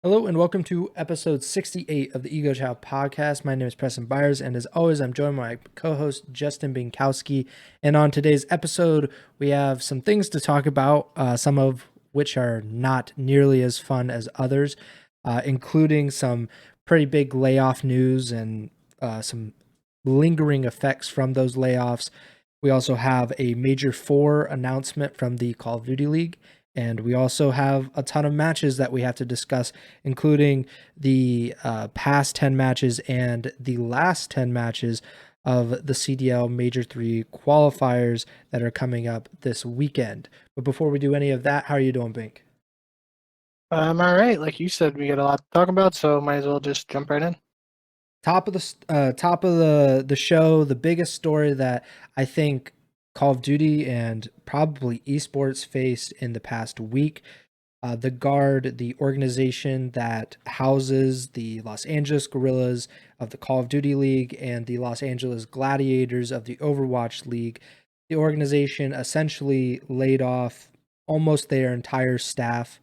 Hello and welcome to episode 68 of the Ego Chall Podcast. My name is Preston Byers, and as always, I'm joined by my co-host Justin Binkowski. And on today's episode, we have some things to talk about, some of which are not nearly as fun as others, including some pretty big layoff news and some lingering effects from those layoffs. We also have a Major 4 announcement from the Call of Duty League. And we also have a ton of matches that we have to discuss, including the past 10 matches and the last 10 matches of the CDL Major 3 qualifiers that are coming up this weekend. But before we do any of that, how are you doing, Bink? All right. Like you said, we got a lot to talk about, so might as well just jump right in. Top of the show, the biggest story that I think Call of Duty and probably esports faced in the past week. The Guard, the organization that houses the Los Angeles Guerrillas of the Call of Duty League and the Los Angeles Gladiators of the Overwatch League, the organization essentially laid off almost their entire staff,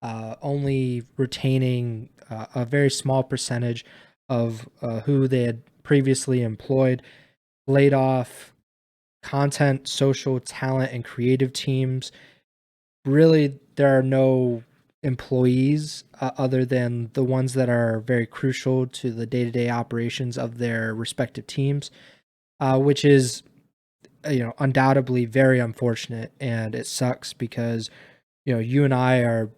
only retaining a very small percentage of who they had previously employed, laid off content, social, talent, and creative teams. Really, there are no employees other than the ones that are very crucial to the day-to-day operations of their respective teams, which is, undoubtedly very unfortunate, and it sucks because, you and I are,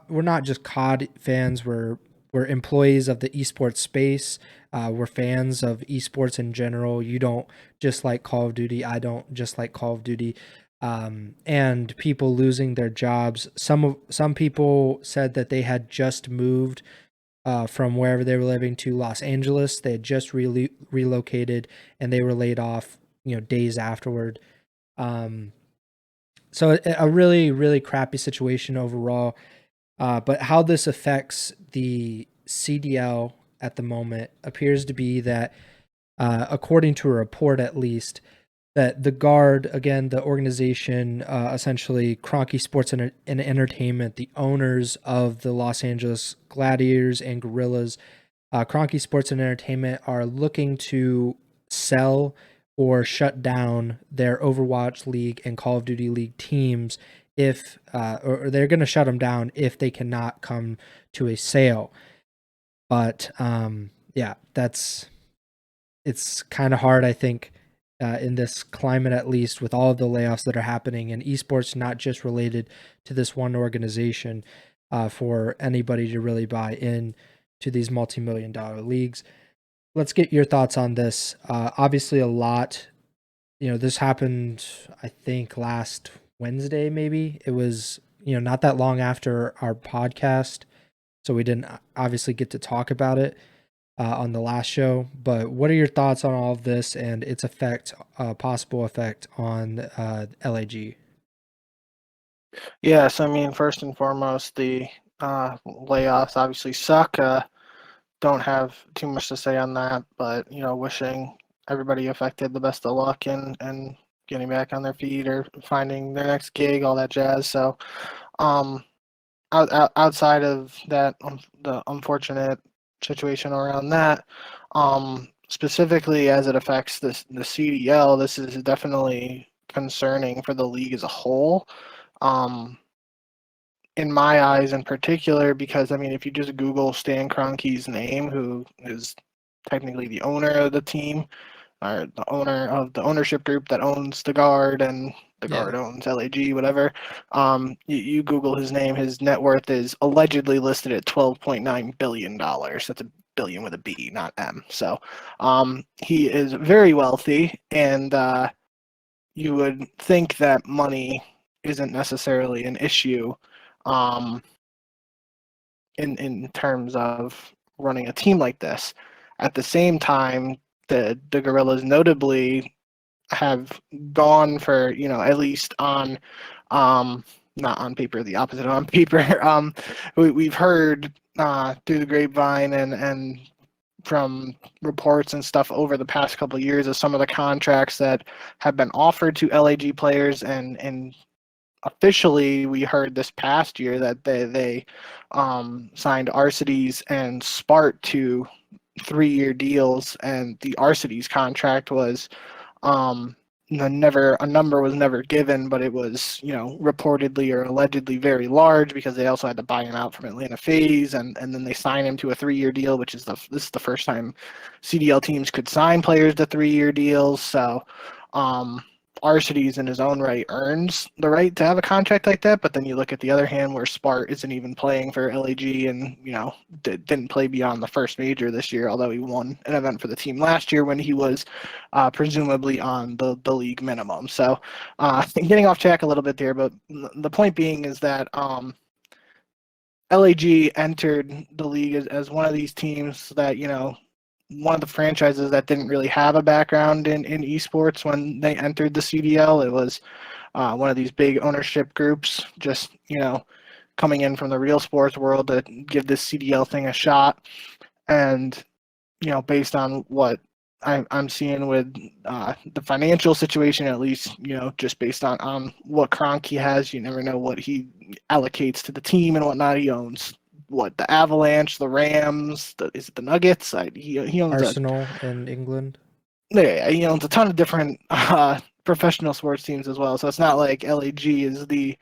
we're not just COD fans, we're employees of the esports space. We're fans of esports in general. You don't just like Call of Duty. I don't just like Call of Duty. And people losing their jobs. Some people said that they had just moved from wherever they were living to Los Angeles. They had just relocated, and they were laid off, days afterward. So a really, really crappy situation overall. But how this affects the CDL at the moment appears to be that, according to a report at least, that the Guard, again, the organization, essentially Cronky Sports and Entertainment, the owners of the Los Angeles Gladiators and Guerrillas, Cronky Sports and Entertainment are looking to sell or shut down their Overwatch League and Call of Duty League teams if or they're going to shut them down if they cannot come to a sale. But yeah, it's kind of hard, I think, in this climate, at least with all of the layoffs that are happening in esports, not just related to this one organization, for anybody to really buy in to these multi-million-dollar leagues. Let's get your thoughts on this. Obviously, a lot. This happened, I think, last Wednesday, maybe. It was, not that long after our podcast, so we didn't obviously get to talk about it on the last show. But what are your thoughts on all of this and its possible effect on LAG? Yes, I mean, first and foremost, the layoffs obviously suck. Don't have too much to say on that, but wishing everybody affected the best of luck and getting back on their feet or finding their next gig, all that jazz. So, outside of that, the unfortunate situation around that, specifically as it affects the CDL, this is definitely concerning for the league as a whole. In my eyes in particular, because I mean, if you just Google Stan Kroenke's name, who is technically the owner of the team, or the owner of the ownership group that owns the Guard, and the Yeah. Guard owns LAG, whatever. You Google his name, his net worth is allegedly listed at $12.9 billion. That's a billion with a B, not M. So, he is very wealthy, and you would think that money isn't necessarily an issue, um, in terms of running a team like this. At the same time, the Gorillas notably have gone for, at least on, not on paper, the opposite on paper. We've heard through the grapevine and from reports and stuff over the past couple of years of some of the contracts that have been offered to LAG players and officially, we heard this past year that they signed Arcides and Spart to 3-year deals, and the Arcides contract was never a number was never given, but it was reportedly or allegedly very large because they also had to buy him out from Atlanta FaZe, and then they signed him to a 3-year deal, which is this is the first time CDL teams could sign players to 3-year deals. So Arcides in his own right earns the right to have a contract like that, but then you look at the other hand where Spart isn't even playing for LAG and didn't play beyond the first major this year, although he won an event for the team last year when he was presumably on the league minimum. So getting off track a little bit there, but the point being is that LAG entered the league as one of these teams that one of the franchises that didn't really have a background in esports when they entered the CDL. It was one of these big ownership groups just, coming in from the real sports world to give this CDL thing a shot. And, based on what I'm seeing with the financial situation, at least, just based on what Kroenke has, you never know what he allocates to the team and whatnot. He owns the Avalanche, the Rams, is it the Nuggets? He owns Arsenal in England. he owns a ton of different professional sports teams as well. So it's not like LAG is the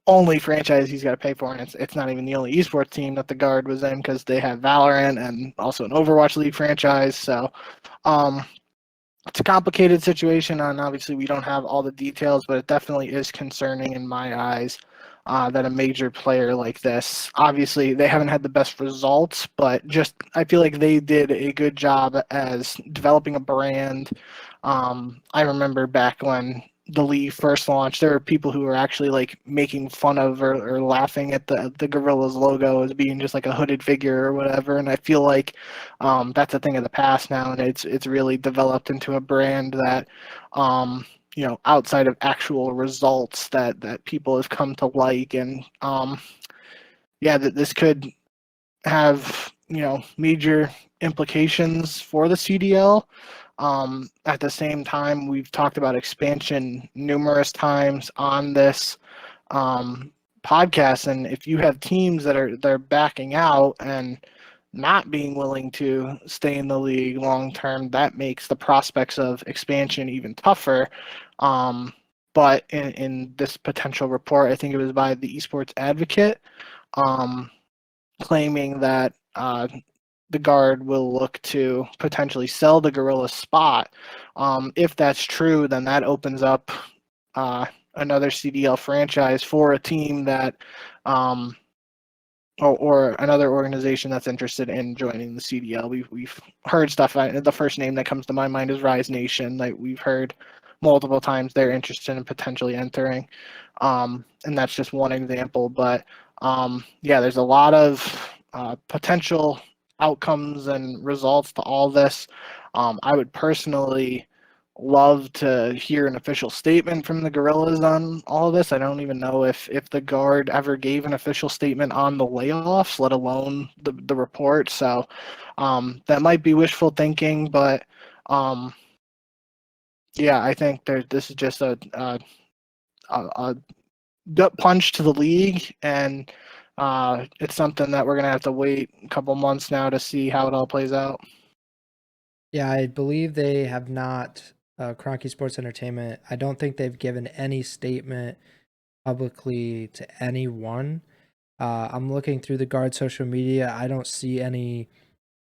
only franchise he's got to pay for, and it's not even the only esports team that the Guard was in, because they have Valorant and also an Overwatch League franchise. So it's a complicated situation, and obviously we don't have all the details, but it definitely is concerning in my eyes that a major player like this, obviously they haven't had the best results, but just I feel like they did a good job as developing a brand. I remember back when the league first launched, there were people who were actually like making fun of or laughing at the Guerrillas logo as being just like a hooded figure or whatever. And I feel like that's a thing of the past now, and it's really developed into a brand that outside of actual results that people have come to like. And that this could have major implications for the CDL. At the same time, we've talked about expansion numerous times on this podcast, and if you have teams that are backing out and not being willing to stay in the league long term, that makes the prospects of expansion even tougher. But in this potential report, I think it was by the Esports Advocate, claiming that the Guard will look to potentially sell the Gorilla spot. If that's true, then that opens up another CDL franchise for a team that or another organization that's interested in joining the CDL. We've heard stuff. The first name that comes to my mind is Rise Nation. Like we've heard multiple times they're interested in potentially entering, and that's just one example. But there's a lot of potential outcomes and results to all this. I would personally love to hear an official statement from the Guerrillas on all of this. I don't even know if the Guard ever gave an official statement on the layoffs, let alone the report. So that might be wishful thinking, but I think this is just a gut punch to the league, and it's something that we're gonna have to wait a couple months now to see how it all plays out. Yeah, I believe they have not. Kroenke Sports Entertainment, I don't think they've given any statement publicly to anyone. I'm looking through the Guard social media. I don't see any,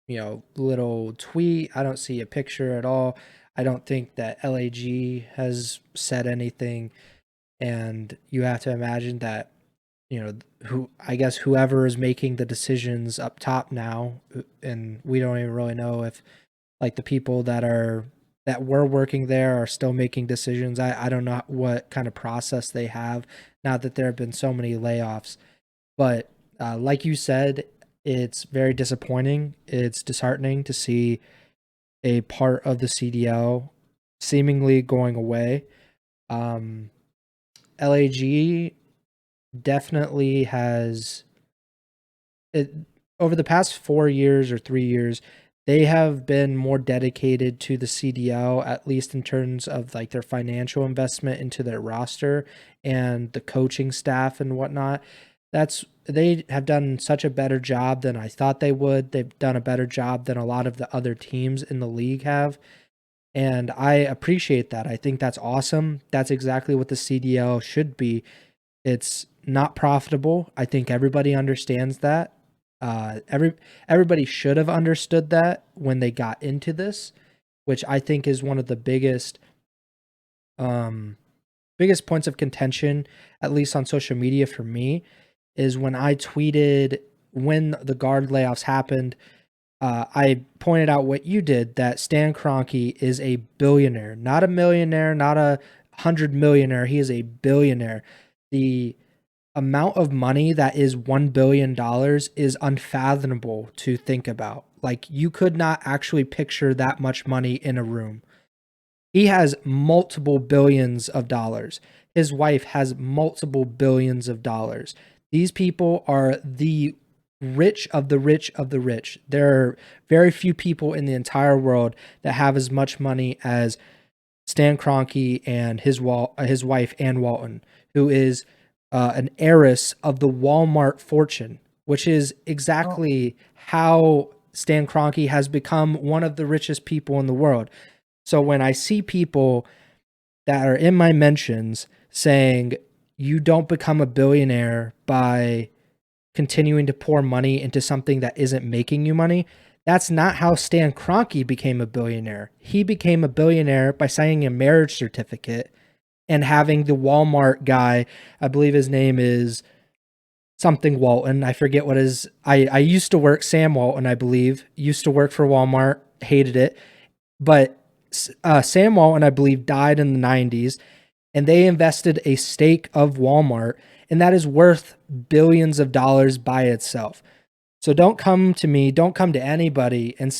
little tweet. I don't see a picture at all. I don't think that LAG has said anything. And you have to imagine that, whoever is making the decisions up top now, and we don't even really know if like the people that were working there are still making decisions. I don't know what kind of process they have now that there have been so many layoffs. But like you said, it's very disappointing. It's disheartening to see a part of the CDL seemingly going away. LAG definitely has it over the past 4 years or 3 years. they have been more dedicated to the CDL, at least in terms of like their financial investment into their roster and the coaching staff and whatnot. They have done such a better job than I thought they would. They've done a better job than a lot of the other teams in the league have. And I appreciate that. I think that's awesome. That's exactly what the CDL should be. It's not profitable. I think everybody understands that. Everybody should have understood that when they got into this, which I think is one of the biggest points of contention, at least on social media for me, is when I tweeted when the guard layoffs happened. I pointed out what you did, that Stan Kroenke is a billionaire, not a millionaire, not a 100 millionaire. He is a billionaire. The amount of money that is $1 billion is unfathomable to think about. Like, you could not actually picture that much money in a room. He has multiple billions of dollars. His wife has multiple billions of dollars. These people are the rich of the rich of the rich. There are very few people in the entire world that have as much money as Stan Kroenke and his wife, Ann Walton, who is an heiress of the Walmart fortune, which is exactly how Stan Kroenke has become one of the richest people in the world. So when I see people that are in my mentions saying you don't become a billionaire by continuing to pour money into something that isn't making you money, that's not how Stan Kroenke became a billionaire. He became a billionaire by signing a marriage certificate and having the Walmart guy, I believe his name is something Walton. I forget what his, I used to work, Sam Walton, I believe, used to work for Walmart, hated it. But Sam Walton, I believe, died in the 90s, and they invested a stake of Walmart, and that is worth billions of dollars by itself. So don't come to me, don't come to anybody and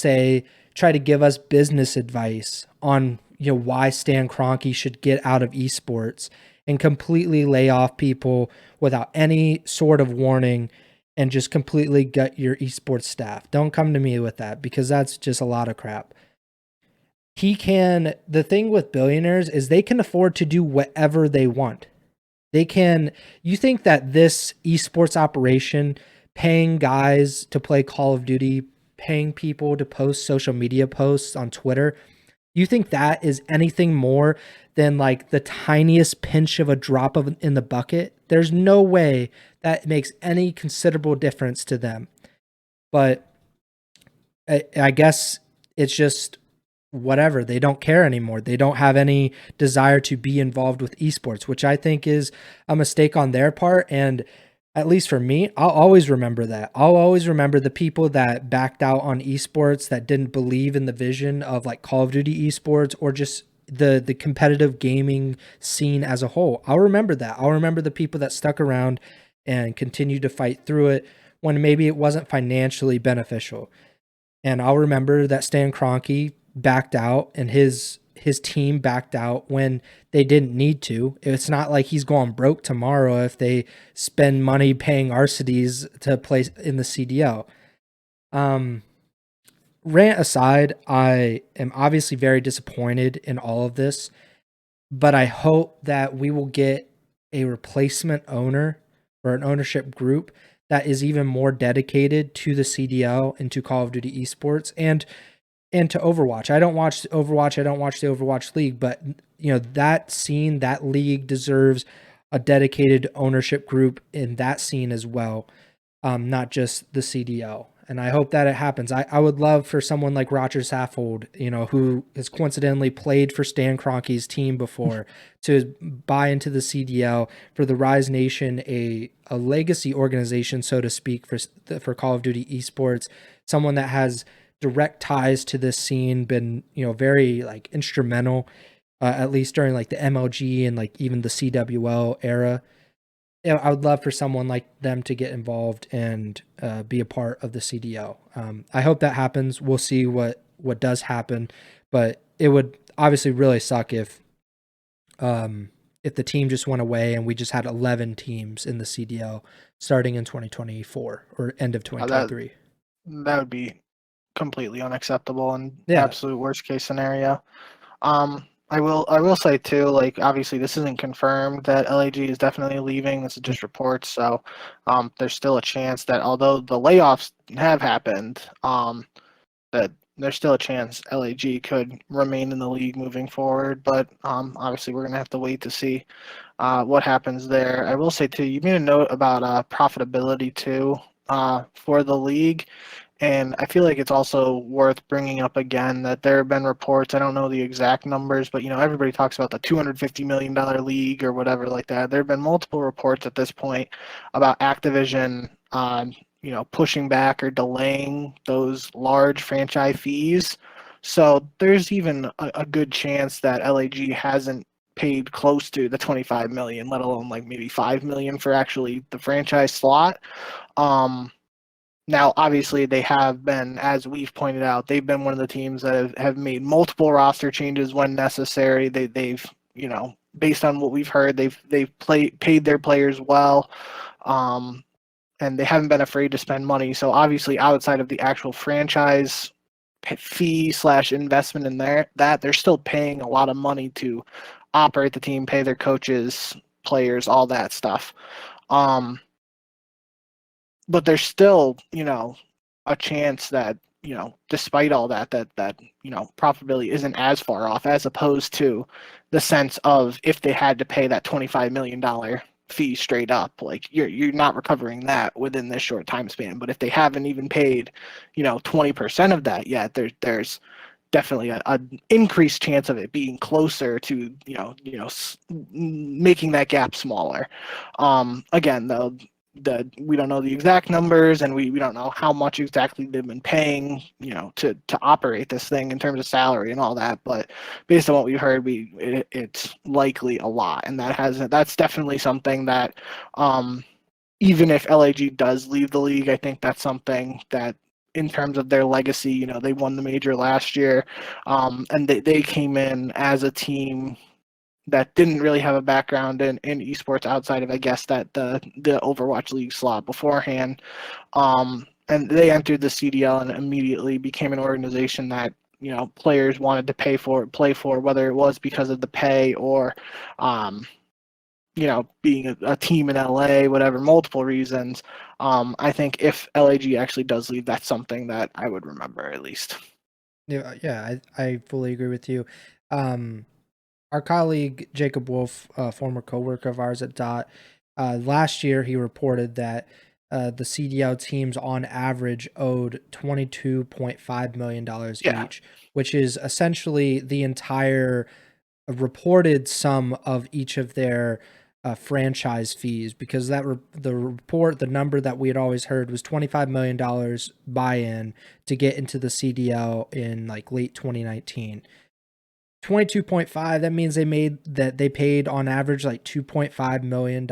try to give us business advice on why Stan Kroenke should get out of esports and completely lay off people without any sort of warning and just completely gut your esports staff. Don't come to me with that, because that's just a lot of crap. The thing with billionaires is they can afford to do whatever they want. You think that this esports operation, paying guys to play Call of Duty, paying people to post social media posts on Twitter, you think that is anything more than like the tiniest pinch of a drop in the bucket? There's no way that makes any considerable difference to them. But I guess it's just whatever. They don't care anymore. They don't have any desire to be involved with esports, which I think is a mistake on their part. And at least for me, I'll always remember that. I'll always remember the people that backed out on esports, that didn't believe in the vision of like Call of Duty esports or just the competitive gaming scene as a whole. I'll remember that. I'll remember the people that stuck around and continued to fight through it when maybe it wasn't financially beneficial. And I'll remember that Stan Kroenke backed out and his team backed out when they didn't need to. It's not like he's going broke tomorrow if they spend money paying Arcides to play in the CDL. Rant aside, I am obviously very disappointed in all of this, but I hope that we will get a replacement owner or an ownership group that is even more dedicated to the CDL and to Call of Duty esports and to Overwatch. I don't watch Overwatch. I don't watch the Overwatch League, but that scene, that league deserves a dedicated ownership group in that scene as well, not just the CDL. And I hope that it happens. I would love for someone like Roger Saffold, who has coincidentally played for Stan Kroenke's team before, to buy into the CDL, for the Rise Nation, a legacy organization, so to speak, for Call of Duty esports, someone that has direct ties to this scene, been very like instrumental, at least during like the MLG and like even the CWL era. I would love for someone like them to get involved and be a part of the CDL. I hope that happens. We'll see what does happen, but it would obviously really suck if the team just went away and we just had 11 teams in the CDL starting in 2024 or end of 2023. That would be completely unacceptable and Yeah. absolute worst case scenario. I will say too, like obviously this isn't confirmed that LAG is definitely leaving. This is just reports, so there's still a chance that although the layoffs have happened, that there's still a chance LAG could remain in the league moving forward. But obviously we're gonna have to wait to see what happens there. I will say too, you made a note about profitability too for the league. And I feel like it's also worth bringing up again that there have been reports. I don't know the exact numbers, but everybody talks about the $250 million league or whatever like that. There have been multiple reports at this point about Activision, pushing back or delaying those large franchise fees. So there's even a good chance that LAG hasn't paid close to the 25 million, let alone like maybe 5 million for actually the franchise slot. Um, Now, obviously, they have been, as we've pointed out, they've been one of the teams that have made multiple roster changes when necessary. They've based on what we've heard, paid their players well, and they haven't been afraid to spend money. So obviously, outside of the actual franchise fee slash investment in they're still paying a lot of money to operate the team, pay their coaches, players, all that stuff. Um, but there's still, a chance that, despite all that profitability isn't as far off as opposed to the sense of if they had to pay that $25 million fee straight up, like you're not recovering that within this short time span. But if they haven't even paid, 20% of that yet, there's definitely a increased chance of it being closer to making that gap smaller. Again, though, we don't know the exact numbers, and we don't know how much exactly they've been paying, to operate this thing in terms of salary and all that. But based on what we heard, it's likely a lot, and that's definitely something that, even if LAG does leave the league, I think that's something that, in terms of their legacy, they won the major last year, and they came in as a team that didn't really have a background in esports outside of, I guess, that the Overwatch League slot beforehand. And they entered the CDL and immediately became an organization that players wanted to play for, whether it was because of the pay or being a team in LA, whatever, multiple reasons. I think if LAG actually does leave, that's something that I would remember at least. I fully agree with you. Um, our colleague Jacob Wolf, a former coworker of ours at Dot, last year he reported that the CDL teams on average owed $22.5 million Yeah, each, which is essentially the entire reported sum of each of their franchise fees, because the number that we had always heard was $25 million buy-in to get into the CDL in like late 2019. 22.5, that means they paid on average like $2.5 million,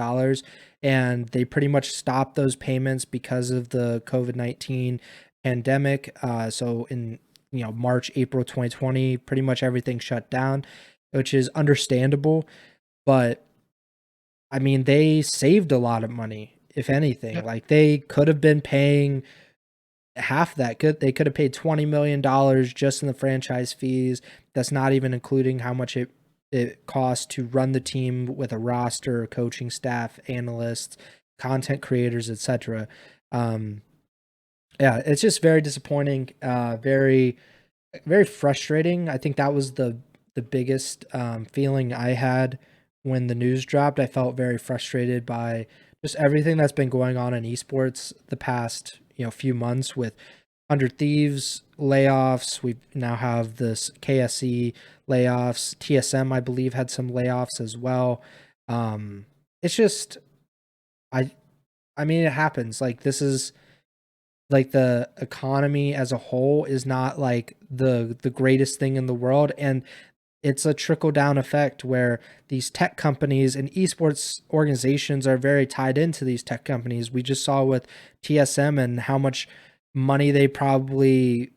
and they pretty much stopped those payments because of the COVID-19 pandemic. So in March, April 2020, pretty much everything shut down, which is understandable. But I mean, they saved a lot of money, if anything. yeah, Like, they could have been paying half that. They could have paid $20 million just in the franchise fees. That's not even including how much it costs to run the team with a roster, coaching staff, analysts, content creators, etc. Um, yeah, it's just very disappointing. Very, very frustrating. I think that was the biggest feeling I had when the news dropped. I felt very frustrated by just everything that's been going on in esports the past few months, with 100 Thieves layoffs. We now have this KSE layoffs. TSM, I believe, had some layoffs as well. It's just, I I mean, it happens. Like, this is like, the economy as a whole is not like the greatest thing in the world, and it's a trickle down effect where these tech companies and esports organizations are very tied into these tech companies. We just saw with TSM and how much money they probably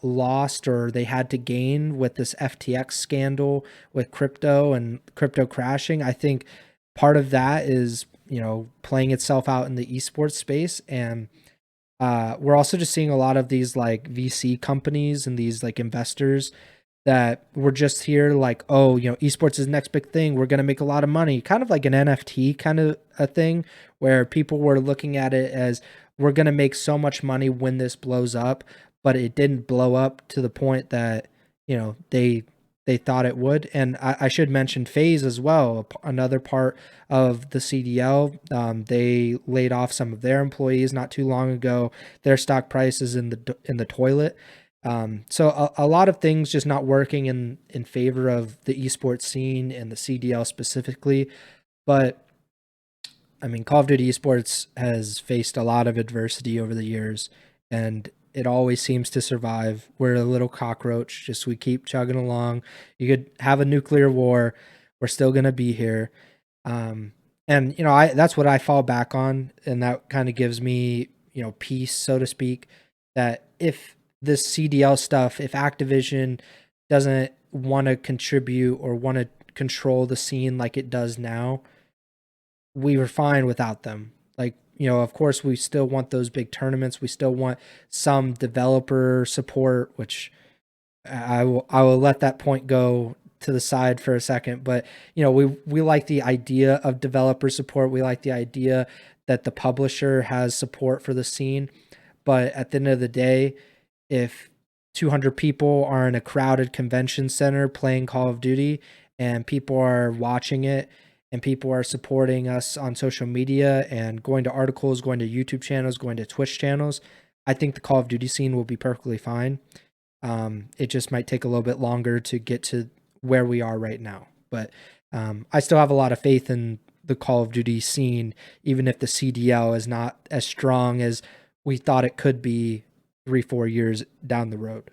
lost or they had to gain with this FTX scandal with crypto and crypto crashing. I think part of that is playing itself out in the esports space, and We're also just seeing a lot of these like VC companies and these like investors that were just here like, oh, esports is the next big thing. We're going to make a lot of money. Kind of like an NFT kind of a thing where people were looking at it as we're going to make so much money when this blows up, but it didn't blow up to the point that, they thought it would. And I should mention FaZe as well, another part of the CDL. They laid off some of their employees not too long ago. Their stock price is in the toilet. So a lot of things just not working in favor of the esports scene and the CDL specifically. But I mean, Call of Duty Esports has faced a lot of adversity over the years, and it always seems to survive. We're a little cockroach, just we keep chugging along. You could have a nuclear war, we're still gonna be here. And I that's what I fall back on, and that kind of gives me, peace, so to speak, that if this CDL stuff, if Activision doesn't want to contribute or want to control the scene like it does now, we were fine without them. Like, of course, we still want those big tournaments. We still want some developer support, which I will let that point go to the side for a second. But we like the idea of developer support. We like the idea that the publisher has support for the scene. But at the end of the day, if 200 people are in a crowded convention center playing Call of Duty and people are watching it and people are supporting us on social media and going to articles, going to YouTube channels, going to Twitch channels, I think the Call of Duty scene will be perfectly fine. It just might take a little bit longer to get to where we are right now. But I still have a lot of faith in the Call of Duty scene, even if the CDL is not as strong as we thought it could be 3-4 years down the road.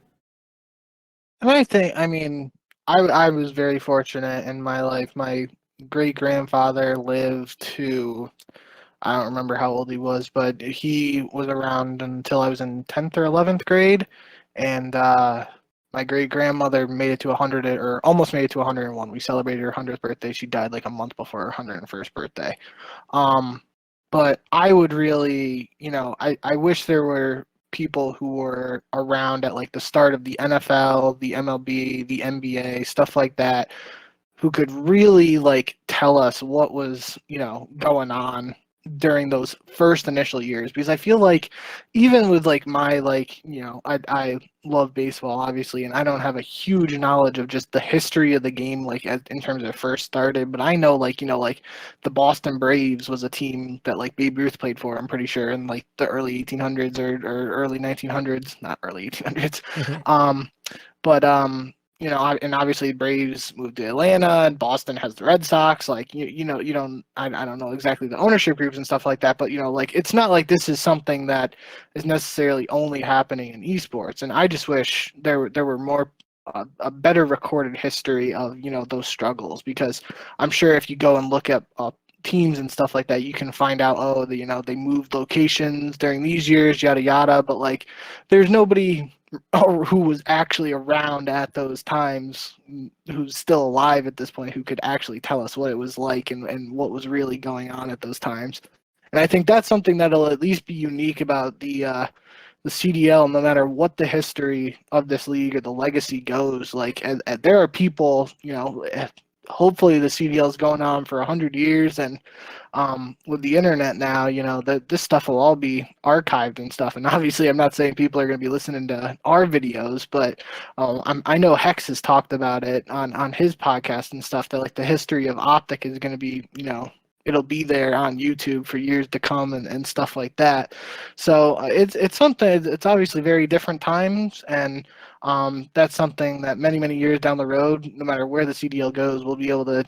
And I mean, I was very fortunate in my life. My great grandfather lived to, I don't remember how old he was, but he was around until I was in 10th or 11th grade. And my great grandmother made it to 100 or almost made it to 101. We celebrated her 100th birthday. She died like a month before her 101st birthday. Um, but I would really, I wish there were people who were around at like the start of the NFL, the MLB, the NBA, stuff like that, who could really like tell us what was, going on during those first initial years. Because I feel like even with like my like, I love baseball obviously, and I don't have a huge knowledge of just the history of the game like in terms of it first started, but I know like, like the Boston Braves was a team that like Babe Ruth played for, I'm pretty sure, in like the early 1800s or early 1900s, not early 1800s. But and obviously Braves moved to Atlanta, and Boston has the Red Sox. Like you don't, I don't know exactly the ownership groups and stuff like that, but like it's not like this is something that is necessarily only happening in esports. And I just wish there were more a better recorded history of those struggles, because I'm sure if you go and look at teams and stuff like that, you can find out, oh, they moved locations during these years, yada yada. But like, there's nobody who was actually around at those times, who's still alive at this point, who could actually tell us what it was like and what was really going on at those times. And I think that's something that'll at least be unique about the CDL, no matter what the history of this league or the legacy goes. Like, and there are people, hopefully the CDL is going on for 100 years, and with the internet now, that this stuff will all be archived and stuff. And obviously, I'm not saying people are going to be listening to our videos, but I know Hex has talked about it on his podcast and stuff, that like the history of OpTic is going to be, it'll be there on YouTube for years to come and stuff like that. So it's something. It's obviously very different times, and that's something that many years down the road, no matter where the CDL goes, we'll be able to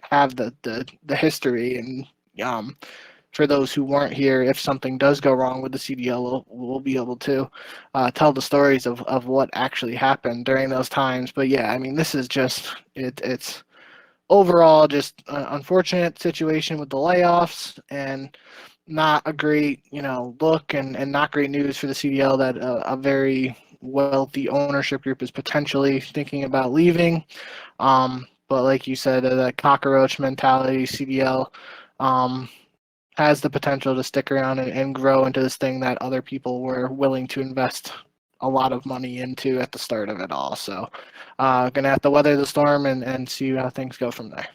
have the history. And for those who weren't here, if something does go wrong with the CDL, we'll be able to tell the stories of what actually happened during those times. But yeah, I mean, this is just it's overall just an unfortunate situation with the layoffs, and not a great look, and not great news for the CDL that a very wealthy ownership group is potentially thinking about leaving. But like you said, the cockroach mentality, CDL, has the potential to stick around and grow into this thing that other people were willing to invest a lot of money into at the start of it all. So, gonna have to weather the storm and see how things go from there.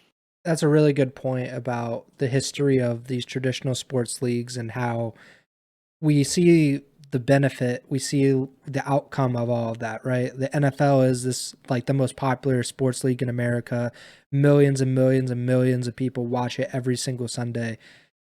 That's a really good point about the history of these traditional sports leagues and how we see the benefit, we see the outcome of all of that, right? The NFL is this like the most popular sports league in America. Millions and millions and millions of people watch it every single Sunday.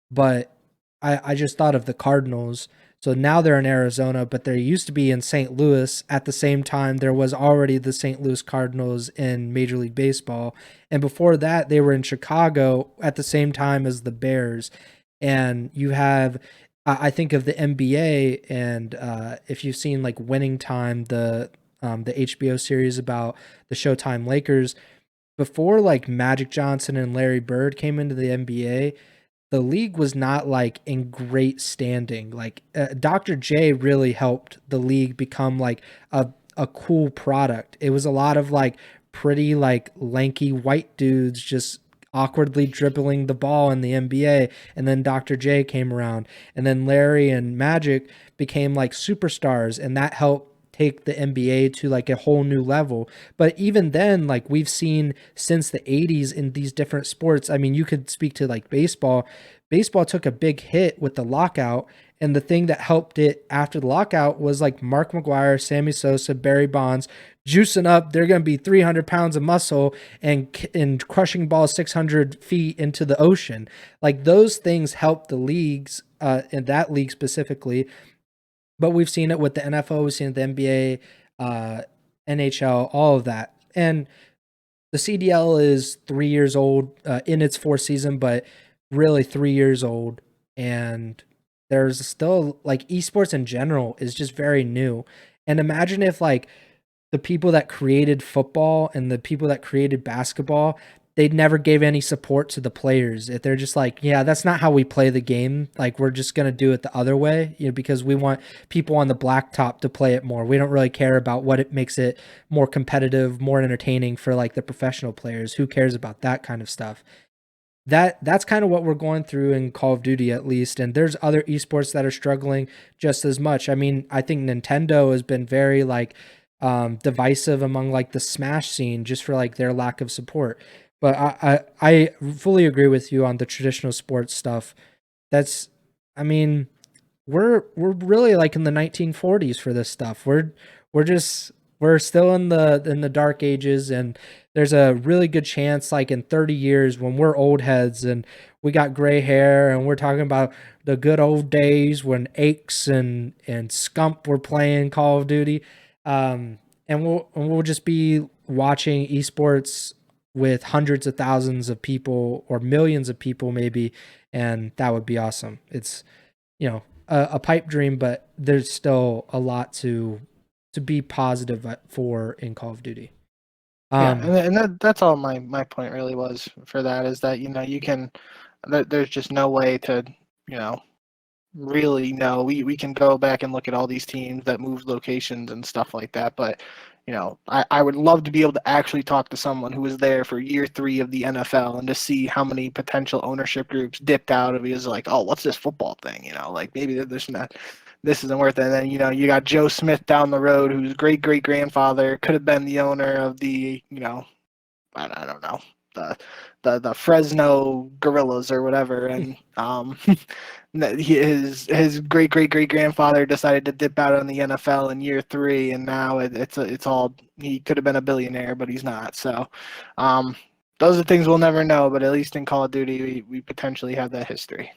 But I just thought of the Cardinals. So now they're in Arizona, but they used to be in St. Louis. At the same time, there was already the St. Louis Cardinals in Major League Baseball. And before that, they were in Chicago at the same time as the Bears. And you have, I think of the NBA, and if you've seen like Winning Time, the HBO series about the Showtime Lakers, before like Magic Johnson and Larry Bird came into the NBA, the league was not like in great standing. Like Dr. J really helped the league become like a cool product. It was a lot of like pretty like lanky white dudes just awkwardly dribbling the ball in the NBA, and then Dr. J came around, and then Larry and Magic became like superstars, and that helped take the NBA to like a whole new level. But even then, like we've seen since the 80s in these different sports, I mean, you could speak to like baseball. Baseball took a big hit with the lockout, and the thing that helped it after the lockout was like Mark McGwire, Sammy Sosa, Barry Bonds juicing up. They're going to be 300 pounds of muscle and crushing balls 600 feet into the ocean. Like those things helped the leagues, in that league specifically. But we've seen it with the NFL, we've seen it with the NBA, NHL, all of that. And the CDL is 3 years old in its fourth season, but really 3 years old. And there's still like esports in general is just very new. And imagine if like the people that created football and the people that created basketball, they never gave any support to the players. If they're just like, yeah, that's not how we play the game. Like we're just gonna do it the other way, because we want people on the blacktop to play it more. We don't really care about what it makes it more competitive, more entertaining for like the professional players. Who cares about that kind of stuff? That's kind of what we're going through in Call of Duty, at least. And there's other esports that are struggling just as much. I mean, I think Nintendo has been very like divisive among like the Smash scene just for like their lack of support. But I fully agree with you on the traditional sports stuff. That's, I mean, we're really like in the 1940s for this stuff. We're still in the dark ages, and there's a really good chance like in 30 years when we're old heads and we got gray hair and we're talking about the good old days when Aches and Scump were playing Call of Duty, and we'll just be watching esports with hundreds of thousands of people or millions of people maybe, and that would be awesome. It's, a pipe dream, but there's still a lot to be positive for in Call of Duty. Yeah, Um, that's all my point really was for that, is that you can there's just no way to you know really know. We can go back and look at all these teams that moved locations and stuff like that, but I would love to be able to actually talk to someone who was there for year 3 of the NFL and to see how many potential ownership groups dipped out of because like, oh, what's this football thing? Like maybe this isn't worth it. And then you got Joe Smith down the road, whose great great grandfather could have been the owner of the I don't know, the Fresno Guerrillas or whatever, and his great great great grandfather decided to dip out on the NFL in year 3, and now it's all, he could have been a billionaire, but he's not. So, those are things we'll never know. But at least in Call of Duty, we potentially have that history.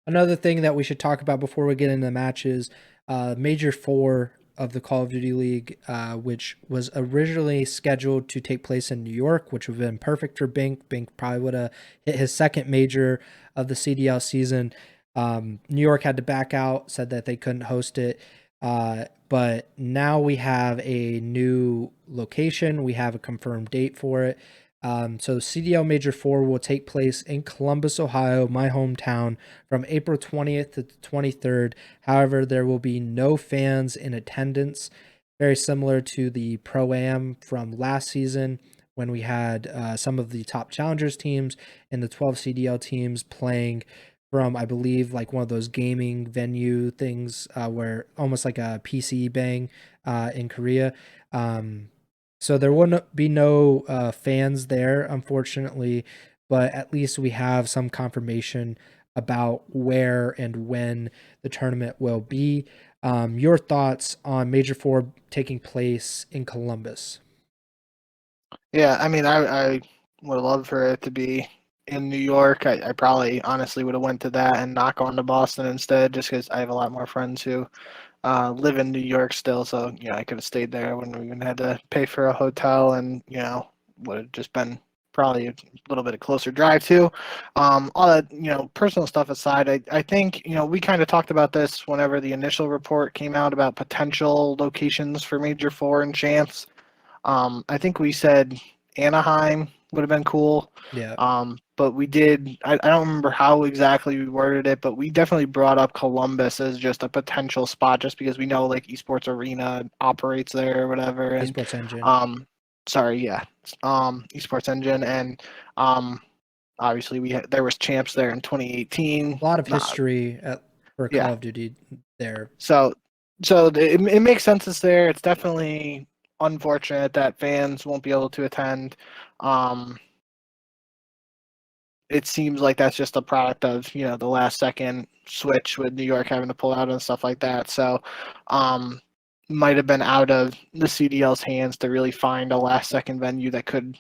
Another thing that we should talk about before we get into the matches, Major 4 of the Call of Duty League, which was originally scheduled to take place in New York, which would have been perfect for Bink. Bink probably would have hit his second major of the CDL season. New York had to back out, said that they couldn't host it. But now we have a new location. We have a confirmed date for it. So CDL Major 4 will take place in Columbus, Ohio, my hometown, from April 20th to the 23rd. However, there will be no fans in attendance, very similar to the Pro-Am from last season when we had some of the top challengers teams and the 12 CDL teams playing from, I believe, like one of those gaming venue things, where almost like a PC Bang in Korea. Um, so there wouldn't be no fans there, unfortunately, but at least we have some confirmation about where and when the tournament will be. Your thoughts on Major Four taking place in Columbus? Yeah, I mean, I would love for it to be in New York. I probably honestly would have went to that and not gone to Boston instead, just because I have a lot more friends who live in New York still. So I could have stayed there. I wouldn't have even had to pay for a hotel, and would have just been probably a little bit of closer drive too. All that personal stuff aside, I think we kind of talked about this whenever the initial report came out about potential locations for Major Four and champs. I think we said Anaheim would have been cool. Yeah, But we did, I don't remember how exactly we worded it, but we definitely brought up Columbus as just a potential spot just because we know like Esports Arena operates there or whatever. And Esports Engine. um, sorry, yeah, Esports Engine. And um, obviously there was champs there in 2018. A lot of Nah, history for Call yeah. of Duty there. So, so it makes sense it's there. It's definitely unfortunate that fans won't be able to attend. Um, it seems like that's just a product of the last second switch with New York having to pull out and stuff like that. So, um, might have been out of the CDL's hands to really find a last second venue that could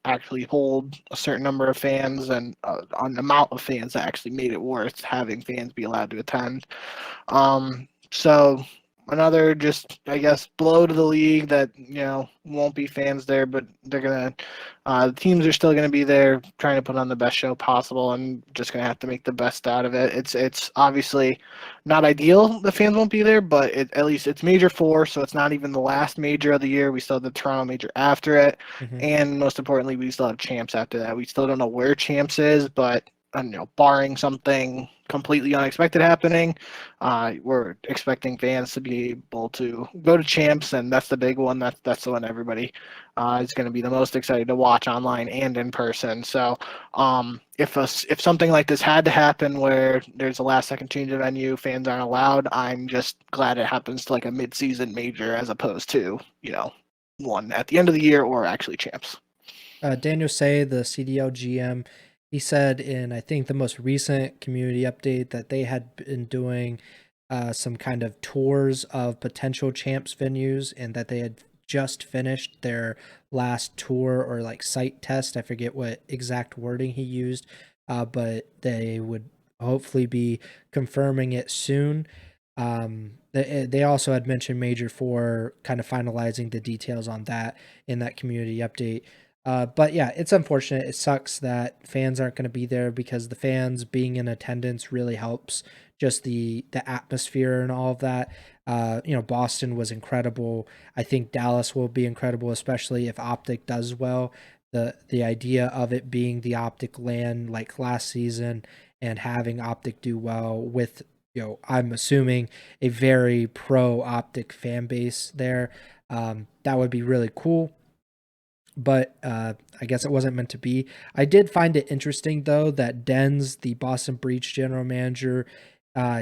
actually hold a certain number of fans and an amount of fans that actually made it worth having fans be allowed to attend. So another just I guess blow to the league that won't be fans there, but they're gonna the teams are still gonna be there trying to put on the best show possible and just gonna have to make the best out of it. It's obviously not ideal the fans won't be there, but at least it's Major Four, so it's not even the last major of the year. We still have the Toronto Major after it, Hmm. and most importantly, we still have champs after that. We still don't know where champs is, but barring something completely unexpected happening, we're expecting fans to be able to go to champs, and that's the big one. That's the one everybody is going to be the most excited to watch online and in person. So, if something like this had to happen, where there's a last second change of venue, fans aren't allowed, I'm just glad it happens to like a mid-season major as opposed to one at the end of the year or actually champs. Daniel Say, the CDL GM, he said in, I think, the most recent community update that they had been doing some kind of tours of potential champs venues and that they had just finished their last tour or like site test. I forget what exact wording he used, but they would hopefully be confirming it soon. They also had mentioned Major Four kind of finalizing the details on that in that community update. But yeah, it's unfortunate. It sucks that fans aren't going to be there because the fans being in attendance really helps just the atmosphere and all of that. Boston was incredible. I think Dallas will be incredible, especially if OpTic does well. The idea of it being the OpTic land like last season and having OpTic do well with I'm assuming a very pro OpTic fan base there. That would be really cool, but I guess it wasn't meant to be. I did find it interesting though that Dens, the Boston Breach general manager,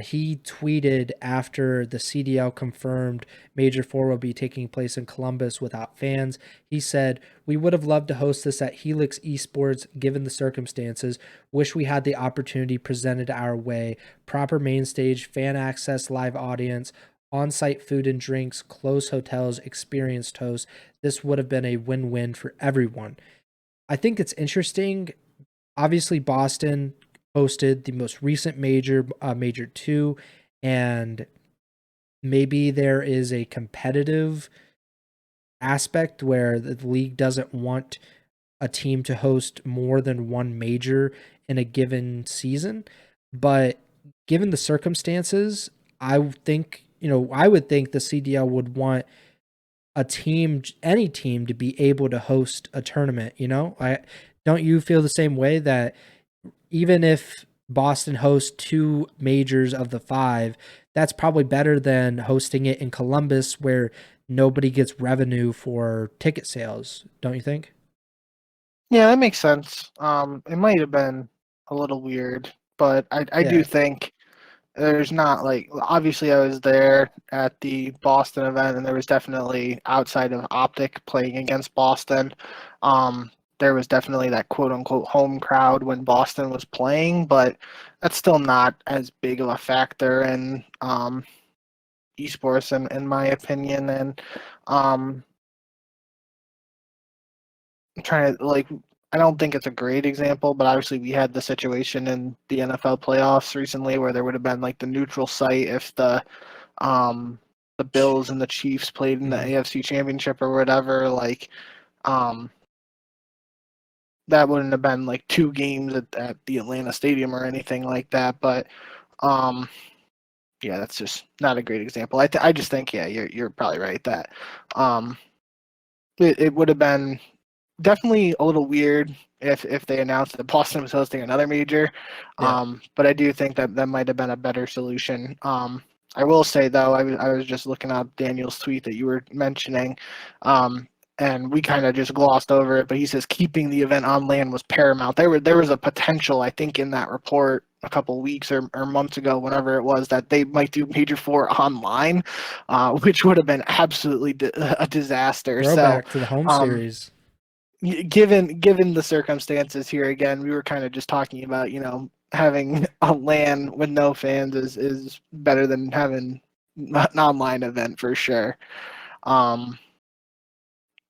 he tweeted after the CDL confirmed Major Four will be taking place in Columbus without fans. He said, "We would have loved to host this at Helix Esports given the circumstances. Wish we had the opportunity presented our way. Proper main stage, fan access, live audience, on-site food and drinks, close hotels, experienced hosts. This would have been a win-win for everyone." I think it's interesting. Obviously, Boston hosted the most recent major, Major 2, and maybe there is a competitive aspect where the league doesn't want a team to host more than one major in a given season. But given the circumstances, I would think the CDL would want any team to be able to host a tournament. I don't you feel the same way that even if Boston hosts two majors of the five, that's probably better than hosting it in Columbus where nobody gets revenue for ticket sales, don't you think? Yeah, that makes sense. It might have been a little weird but I do Yeah, think there's not like obviously I was there at the Boston event and there was definitely outside of OpTic playing against Boston. Um, there was definitely that quote unquote home crowd when Boston was playing, but that's still not as big of a factor in esports in my opinion. And um, I'm trying to like I don't think it's a great example, but obviously we had the situation in the NFL playoffs recently where there would have been like the neutral site if the Bills and the Chiefs played in the hmm AFC Championship or whatever. Like um that wouldn't have been like two games at the Atlanta Stadium or anything like that. But um yeah, that's just not a great example. I just think yeah, you're probably right that um it would have been definitely a little weird if they announced that Boston was hosting another major. yeah. But I do think that that might have been a better solution. I will say though, I was just looking up Daniel's tweet that you were mentioning, um, and we kind of just glossed over it. But he says keeping the event on land was paramount. There was a potential, I think, in that report a couple weeks or months ago, whenever it was, that they might do Major Four online, which would have been absolutely a disaster. So. Throwback to the home Um, series. given the circumstances here again, we were kind of just talking about having a LAN with no fans is better than having an online event for sure. Um,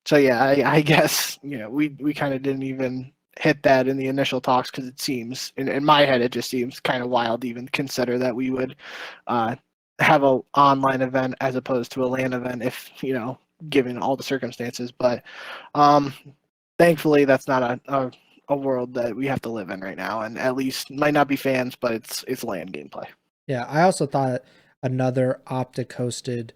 so yeah, I guess we kind of didn't even hit that in the initial talks because it seems in my head it just seems kind of wild to even consider that we would uh, have a online event as opposed to a LAN event if given all the circumstances. But um, thankfully that's not a world that we have to live in right now, and at least might not be fans, but it's LAN gameplay. Yeah, I also thought another OpTic hosted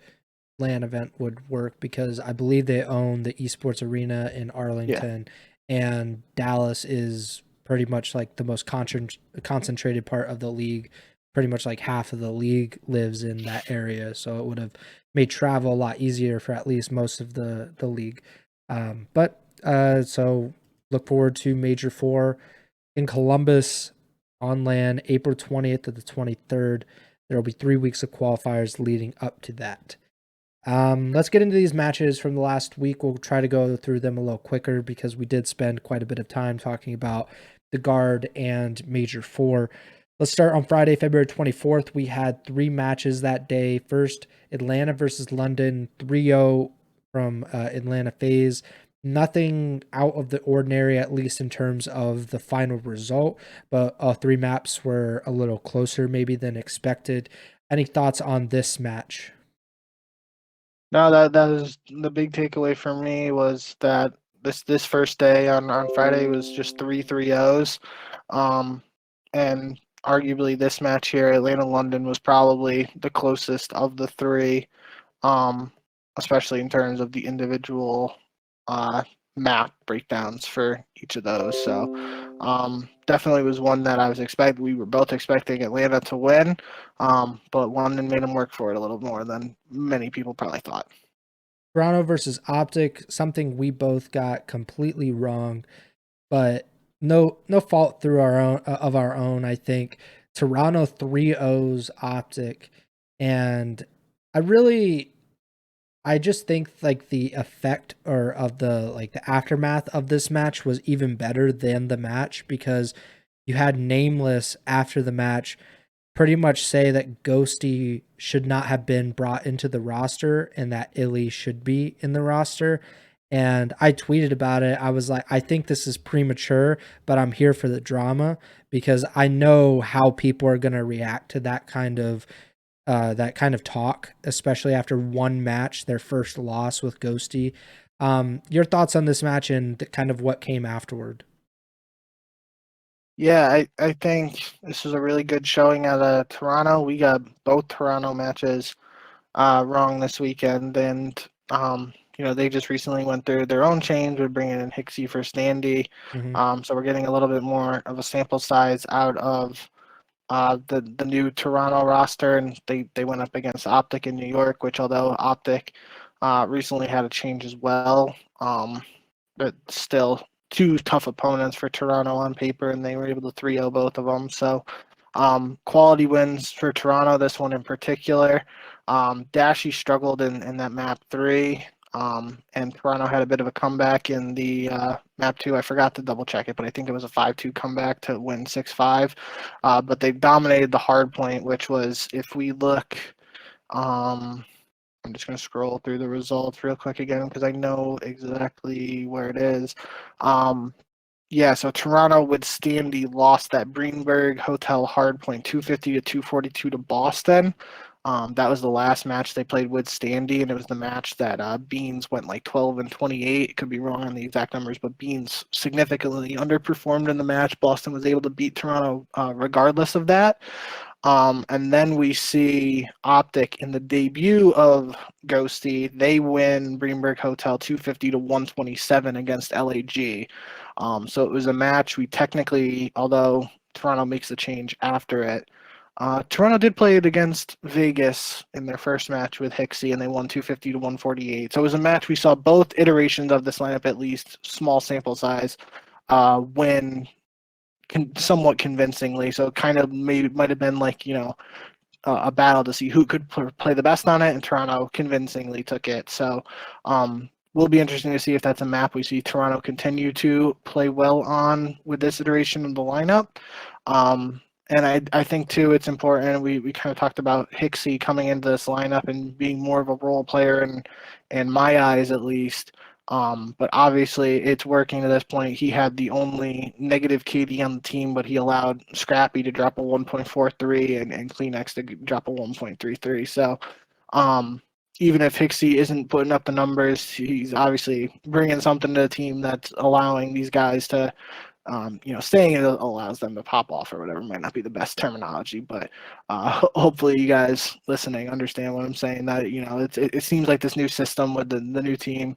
LAN event would work because I believe they own the esports arena in Yeah. Arlington, and Dallas is pretty much like the most concentrated part of the league. Pretty much like half of the league lives in that area, so it would have made travel a lot easier for at least most of the league. So look forward to Major Four in Columbus on land, April 20th to the 23rd. There will be 3 weeks of qualifiers leading up to that. Let's get into these matches from the last week. We'll try to go through them a little quicker because we did spend quite a bit of time talking about the guard and Major Four. Let's start on Friday, February 24th. We had 3 matches that day. First, Atlanta versus London, 3-0 from Atlanta FaZe. Nothing out of the ordinary, at least in terms of the final result, but 3 maps were a little closer maybe than expected. Any thoughts on this match? No, that was the big takeaway for me was that this first day on Friday was just 3-3-0s. Um, and arguably this match here, Atlanta London, was probably the closest of the three, um, especially in terms of the individual uh, map breakdowns for each of those. So definitely was one that we were both expecting Atlanta to win, but London made them work for it a little more than many people probably thought. Toronto versus OpTic, something we both got completely wrong, but no fault through our own of our own. I think Toronto 3-0s OpTic, and I really I just think like the effect or of the aftermath of this match was even better than the match because you had Nameless after the match pretty much say that Ghosty should not have been brought into the roster and that Illy should be in the roster. And I tweeted about it. I was like, I think this is premature, but I'm here for the drama because I know how people are going to react to that kind of talk, especially after one match, their first loss with Ghosty. Your thoughts on this match and kind of what came afterward? Yeah, I think this was a really good showing out of Toronto. We got both Toronto matches wrong this weekend, and they just recently went through their own change with bringing in Hixie for Standy. Mm-hmm. So we're getting a little bit more of a sample size out of the new Toronto roster, and they went up against OpTic in New York, which although OpTic recently had a change as well, but still two tough opponents for Toronto on paper, and they were able to 3-0 both of them. So Quality wins for Toronto, this one in particular. Dashy struggled in that map 3. And Toronto had a bit of a comeback in the map 2. I forgot to double check it, but I think it was a 5-2 comeback to win 6-5. But they dominated the hard point, which was, if we look, I'm just going to scroll through the results real quick again because I know exactly where it is. Yeah, so Toronto with Standy lost that Greenberg Hotel Hardpoint 250 to 242 to Boston. That was the last match they played with Standy, and it was the match that Beans went like 12 and 28. Could be wrong on the exact numbers, but Beans significantly underperformed in the match. Boston was able to beat Toronto regardless of that. And then we see OpTic in the debut of Ghosty. They win Greenberg Hotel 250 to 127 against LAG. So it was a match we technically, although Toronto makes the change after it, Toronto did play it against Vegas in their first match with Hixie, and they won 250 to 148. So it was a match we saw both iterations of this lineup, at least small sample size, win somewhat convincingly. So it kind of might have been like, a battle to see who could play the best on it, and Toronto convincingly took it. So will be interesting to see if that's a map we see Toronto continue to play well on with this iteration of the lineup. And I think too it's important. We kind of talked about Hixie coming into this lineup and being more of a role player, in my eyes at least. But obviously it's working to this point. He had the only negative KD on the team, but he allowed Scrappy to drop a 1.43 and Kleenex to drop a 1.33. So even if Hixie isn't putting up the numbers, he's obviously bringing something to the team that's allowing these guys to, saying it allows them to pop off or whatever might not be the best terminology, but hopefully you guys listening understand what I'm saying. That it seems like this new system with the new team,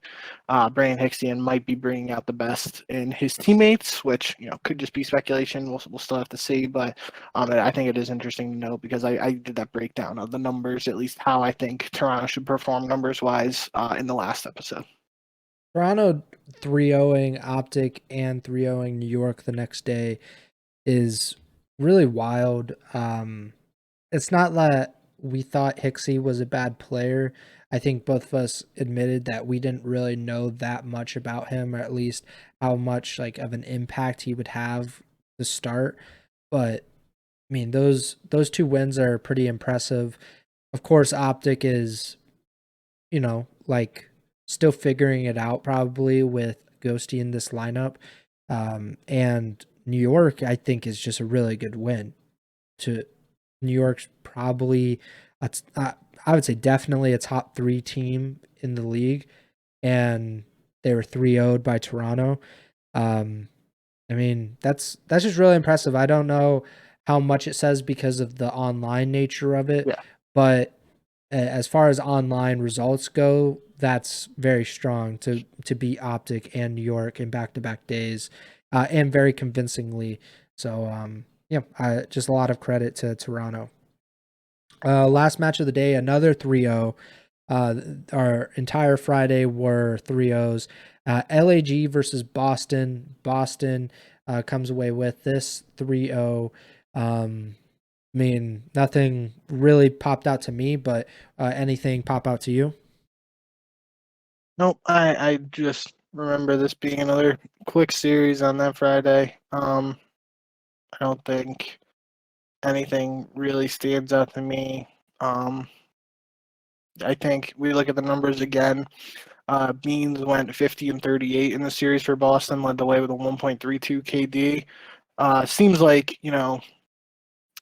Brandon Hixian might be bringing out the best in his teammates, which could just be speculation. We'll still have to see, but I think it is interesting to know because I did that breakdown of the numbers, at least how I think Toronto should perform numbers wise in the last episode. Toronto 3-0ing OpTic and 3-0ing New York the next day is really wild. It's not that we thought Hixie was a bad player. I think both of us admitted that we didn't really know that much about him, or at least how much like of an impact he would have to start. But I mean, those two wins are pretty impressive. Of course, OpTic is, like still figuring it out probably with Ghosty in this lineup. And New York, I think, is just a really good win. To New York's probably, I would say definitely a top 3 team in the league, and they were 3-0'd by Toronto. I mean, that's just really impressive. I don't know how much it says because of the online nature of it, Yeah. but as far as online results go, that's very strong to beat OpTic and New York in back-to-back days, and very convincingly. So, just a lot of credit to Toronto. Last match of the day, another 3-0. Our entire Friday were 3-0s. LAG versus Boston. Boston comes away with this 3-0. I mean, nothing really popped out to me, but anything pop out to you? Nope, I just remember this being another quick series on that Friday. I don't think anything really stands out to me. I think we look at the numbers again. Beans went 50 and 38 in the series for Boston, led the way with a 1.32 KD. Seems like,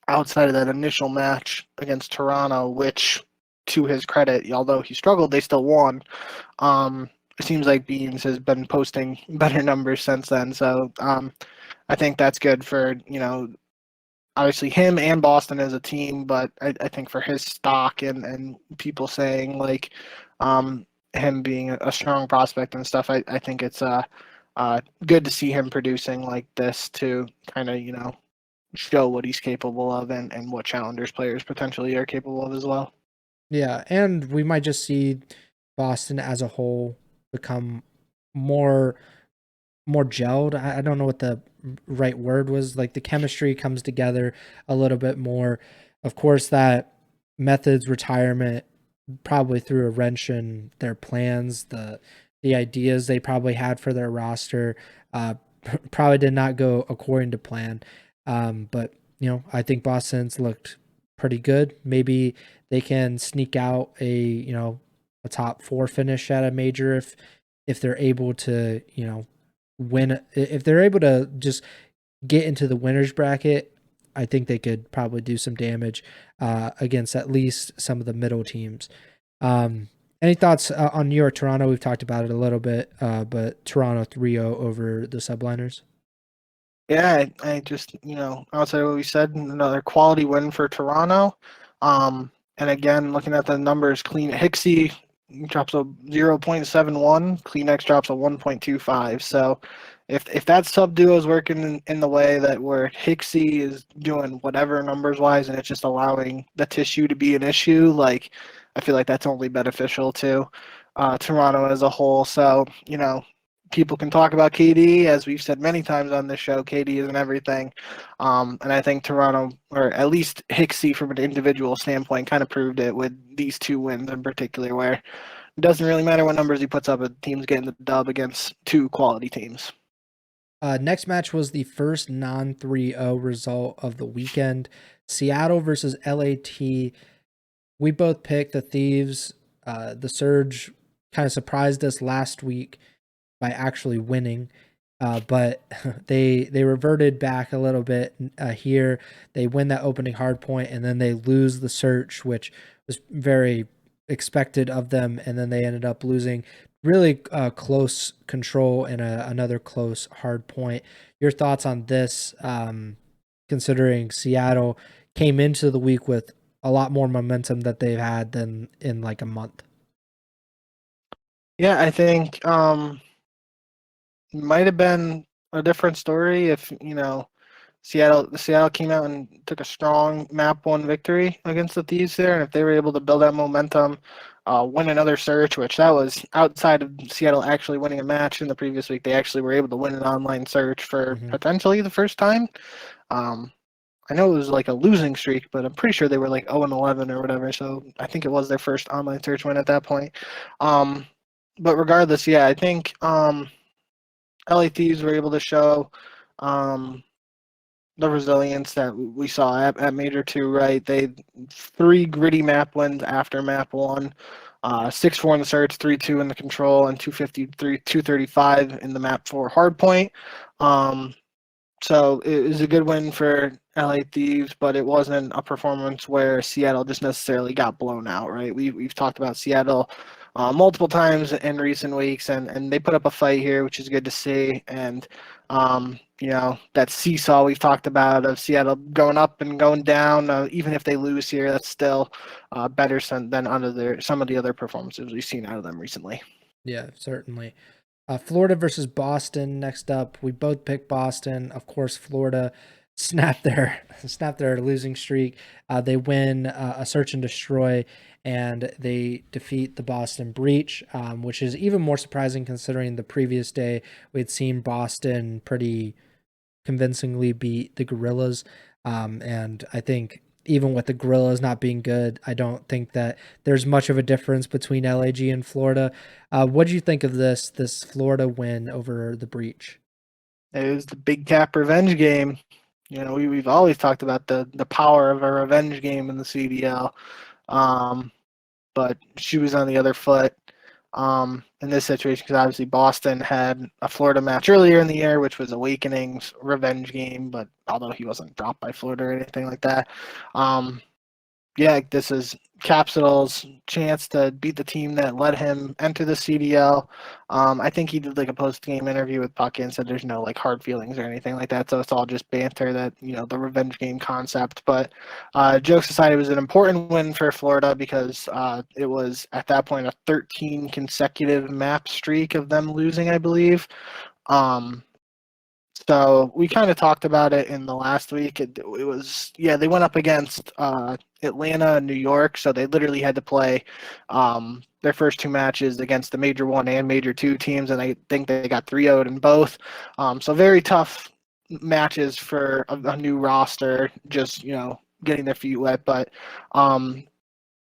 outside of that initial match against Toronto, which to his credit, although he struggled, they still won. It seems like Beans has been posting better numbers since then. So I think that's good for, obviously him and Boston as a team, but I think for his stock and people saying like him being a strong prospect and stuff, I think it's good to see him producing like this to kind of, show what he's capable of and what challengers players potentially are capable of as well. Yeah, and we might just see Boston as a whole become more more gelled. I don't know what the right word was. Like the chemistry comes together a little bit more. Of course, that Method's retirement probably threw a wrench in their plans. The ideas they probably had for their roster probably did not go according to plan. But I think Boston's looked pretty good. Maybe they can sneak out a top 4 finish at a major if they're able to win. If they're able to just get into the winners bracket, I think they could probably do some damage against at least some of the middle teams. Um, any thoughts on New York, Toronto? We've talked about it a little bit, but Toronto 3-0 over the Subliners. Yeah, I just, outside of what we said, another quality win for Toronto. And again, looking at the numbers, clean Hicksy drops a 0.71, Kleenex drops a 1.25. So if that sub duo is working in the way that where Hicksy is doing whatever numbers wise and it's just allowing the tissue to be an issue, like I feel like that's only beneficial to Toronto as a whole. So, people can talk about KD, as we've said many times on this show. KD isn't everything, and I think Toronto, or at least Hicksy, from an individual standpoint, kind of proved it with these 2 wins in particular, where it doesn't really matter what numbers he puts up. A team's getting the dub against 2 quality teams. Next match was the first non 3-0 result of the weekend. Seattle versus LAT. We both picked the Thieves. The Surge kind of surprised us last week by actually winning. But they reverted back a little bit here. They win that opening hard point, and then they lose the search, which was very expected of them. And then they ended up losing really close control and another close hard point. Your thoughts on this, considering Seattle came into the week with a lot more momentum that they've had than in like a month? Yeah, I think might have been a different story if Seattle came out and took a strong map 1 victory against the Thieves there, and if they were able to build that momentum, win another search, which that was outside of Seattle actually winning a match in the previous week, they actually were able to win an online search for potentially the first time. I know it was like a losing streak, but I'm pretty sure they were like 0-11 or whatever, so I think it was their first online search win at that point. But regardless, yeah, I think LA Thieves were able to show the resilience that we saw at Major 2, right? They 3 gritty map wins after map 1, 6-4 in the search, 3-2 in the control, and 253, 235 in the map 4 hardpoint. So it was a good win for LA Thieves, but it wasn't a performance where Seattle just necessarily got blown out, right? We've talked about Seattle multiple times in recent weeks, and they put up a fight here, which is good to see. And that seesaw we've talked about of Seattle going up and going down, even if they lose here, that's still better than under some of the other performances we've seen out of them recently. Yeah, certainly. Florida versus Boston next up. We both picked Boston. Of course, Florida snapped their losing streak. They win a search and destroy, and they defeat the Boston Breach, which is even more surprising considering the previous day we had seen Boston pretty convincingly beat the Guerrillas. And I think even with the Guerrillas not being good, I don't think that there's much of a difference between LAG and Florida. What do you think of this Florida win over the Breach? It was the big cap revenge game. We've always talked about the power of a revenge game in the CDL. But she was on the other foot in this situation because obviously Boston had a Florida match earlier in the year, which was Awakening's revenge game, but although he wasn't dropped by Florida or anything like that. This is Capitol's chance to beat the team that let him enter the CDL. I think he did like a post-game interview with Puck and said there's no like hard feelings or anything like that, so it's all just banter, that the revenge game concept. But jokes aside, it was an important win for Florida because it was at that point a 13 consecutive map streak of them losing, I believe. So we kind of talked about it in the last week. It was, yeah, they went up against Atlanta and New York, so they literally had to play their first two matches against the Major 1 and Major 2 teams, and I think they got 3-0'd in both. So very tough matches for a new roster, just, getting their feet wet. But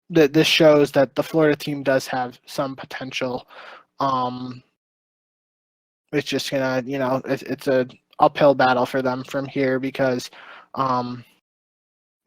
this shows that the Florida team does have some potential. Um, it's just gonna, it's a uphill battle for them from here because um,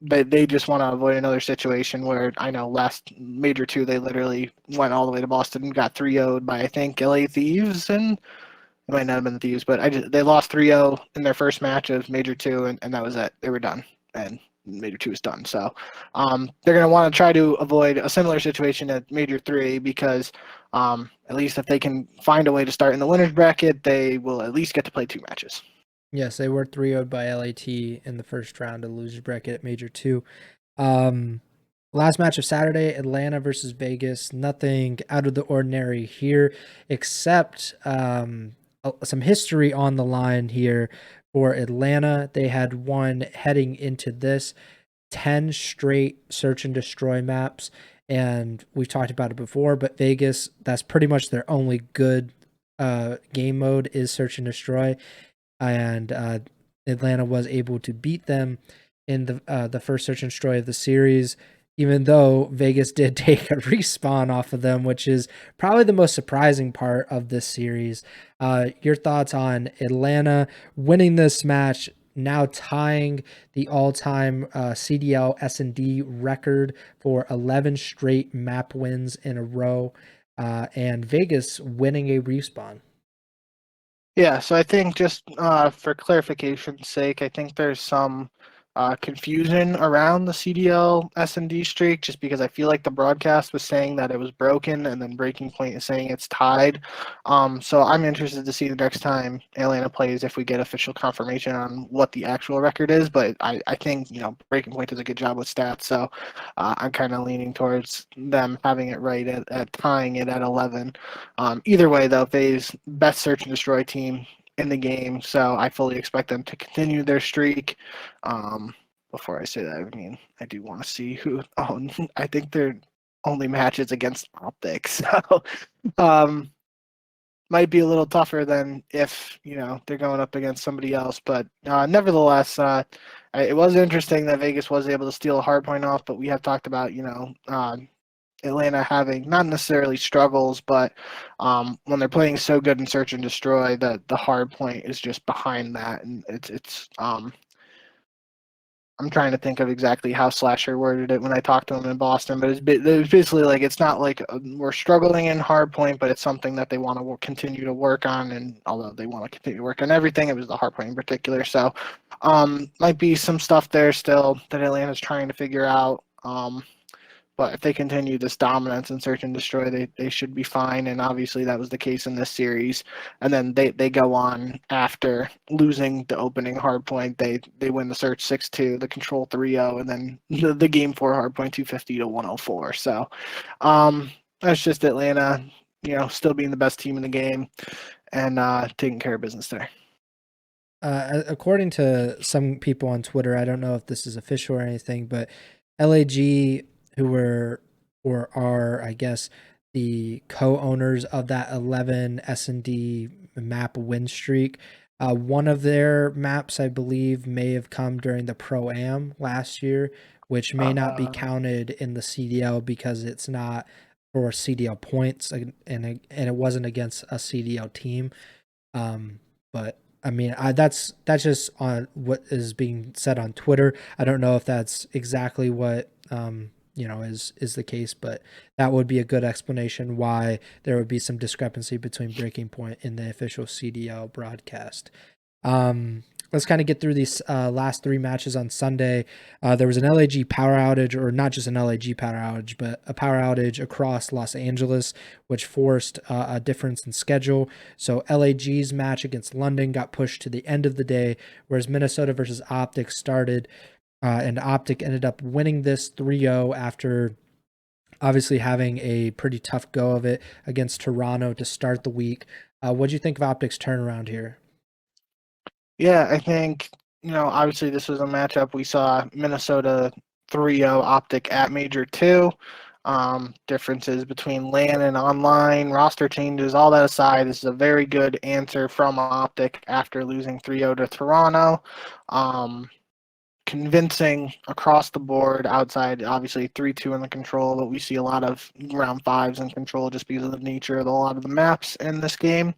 they just want to avoid another situation where I know last Major 2 they literally went all the way to Boston and got 3-0'd by I think LA Thieves, and it might not have been the Thieves, but they lost 3-0 in their first match of Major 2, and that was it. They were done, and Major 2 is done. So they're going to want to try to avoid a similar situation at Major 3 because at least if they can find a way to start in the winner's bracket, they will at least get to play two matches. Yes, they were 3-0'd by LAT in the first round of the losers bracket at Major 2. Last match of Saturday, Atlanta versus Vegas. Nothing out of the ordinary here, except some history on the line here for Atlanta. They had won heading into this 10 straight search and destroy maps, and we've talked about it before, but Vegas, that's pretty much their only good game mode is search and destroy, and Atlanta was able to beat them in the first search and destroy of the series, even though Vegas did take a respawn off of them, which is probably the most surprising part of this series. Your thoughts on Atlanta winning this match, now tying the all-time CDL S&D record for 11 straight map wins in a row, and Vegas winning a respawn. Yeah, so I think just for clarification's sake, I think there's some confusion around the CDL S&D streak just because I feel like the broadcast was saying that it was broken and then Breaking Point is saying it's tied. So I'm interested to see the next time Atlanta plays if we get official confirmation on what the actual record is. But I think, Breaking Point does a good job with stats. So I'm kind of leaning towards them having it right at tying it at 11. Either way, though, FaZe best search and destroy team in the game, so I fully expect them to continue their streak. Before I say that, I mean, I do want to see who. Oh, I think their only matches against OpTic, so might be a little tougher than if they're going up against somebody else. But nevertheless, it was interesting that Vegas was able to steal a hard point off. But we have talked about Atlanta having not necessarily struggles, but when they're playing so good in search and destroy, the hard point is just behind that, and it's I'm trying to think of exactly how Slasher worded it when I talked to him in Boston, but it was basically like it's not like we're struggling in hard point, but it's something that they want to continue to work on, and although they want to continue to work on everything, it was the hard point in particular. So might be some stuff there still that Atlanta's trying to figure out. But if they continue this dominance in search and destroy, they should be fine. And obviously that was the case in this series. And then they go on after losing the opening hard point. They win the search 6-2, the control 3-0, and then the game 4 hard point 250 to 104. So that's just Atlanta, still being the best team in the game and taking care of business there. According to some people on Twitter, I don't know if this is official or anything, but LAG, who were or are, I guess, the co-owners of that 11 S&D map win streak. One of their maps, I believe, may have come during the Pro-Am last year, which may not be counted in the CDL because it's not for CDL points, and it wasn't against a CDL team. But I mean, that's just on what is being said on Twitter. I don't know if that's exactly what is the case, but that would be a good explanation why there would be some discrepancy between Breaking Point and the official CDL broadcast. Let's kind of get through these last three matches on Sunday. There was an LAG power outage, or not just an LAG power outage, but a power outage across Los Angeles, which forced a difference in schedule. So LAG's match against London got pushed to the end of the day, whereas Minnesota versus OpTic started, and OpTic ended up winning this 3-0 after obviously having a pretty tough go of it against Toronto to start the week. What do you think of OpTic's turnaround here? Yeah, I think, obviously this was a matchup. We saw Minnesota 3-0 OpTic at Major 2. Differences between LAN and online, roster changes, all that aside, this is a very good answer from OpTic after losing 3-0 to Toronto. Um, Convincing across the board outside, obviously 3-2 in the control, but we see a lot of round fives in control just because of the nature of a lot of the maps in this game.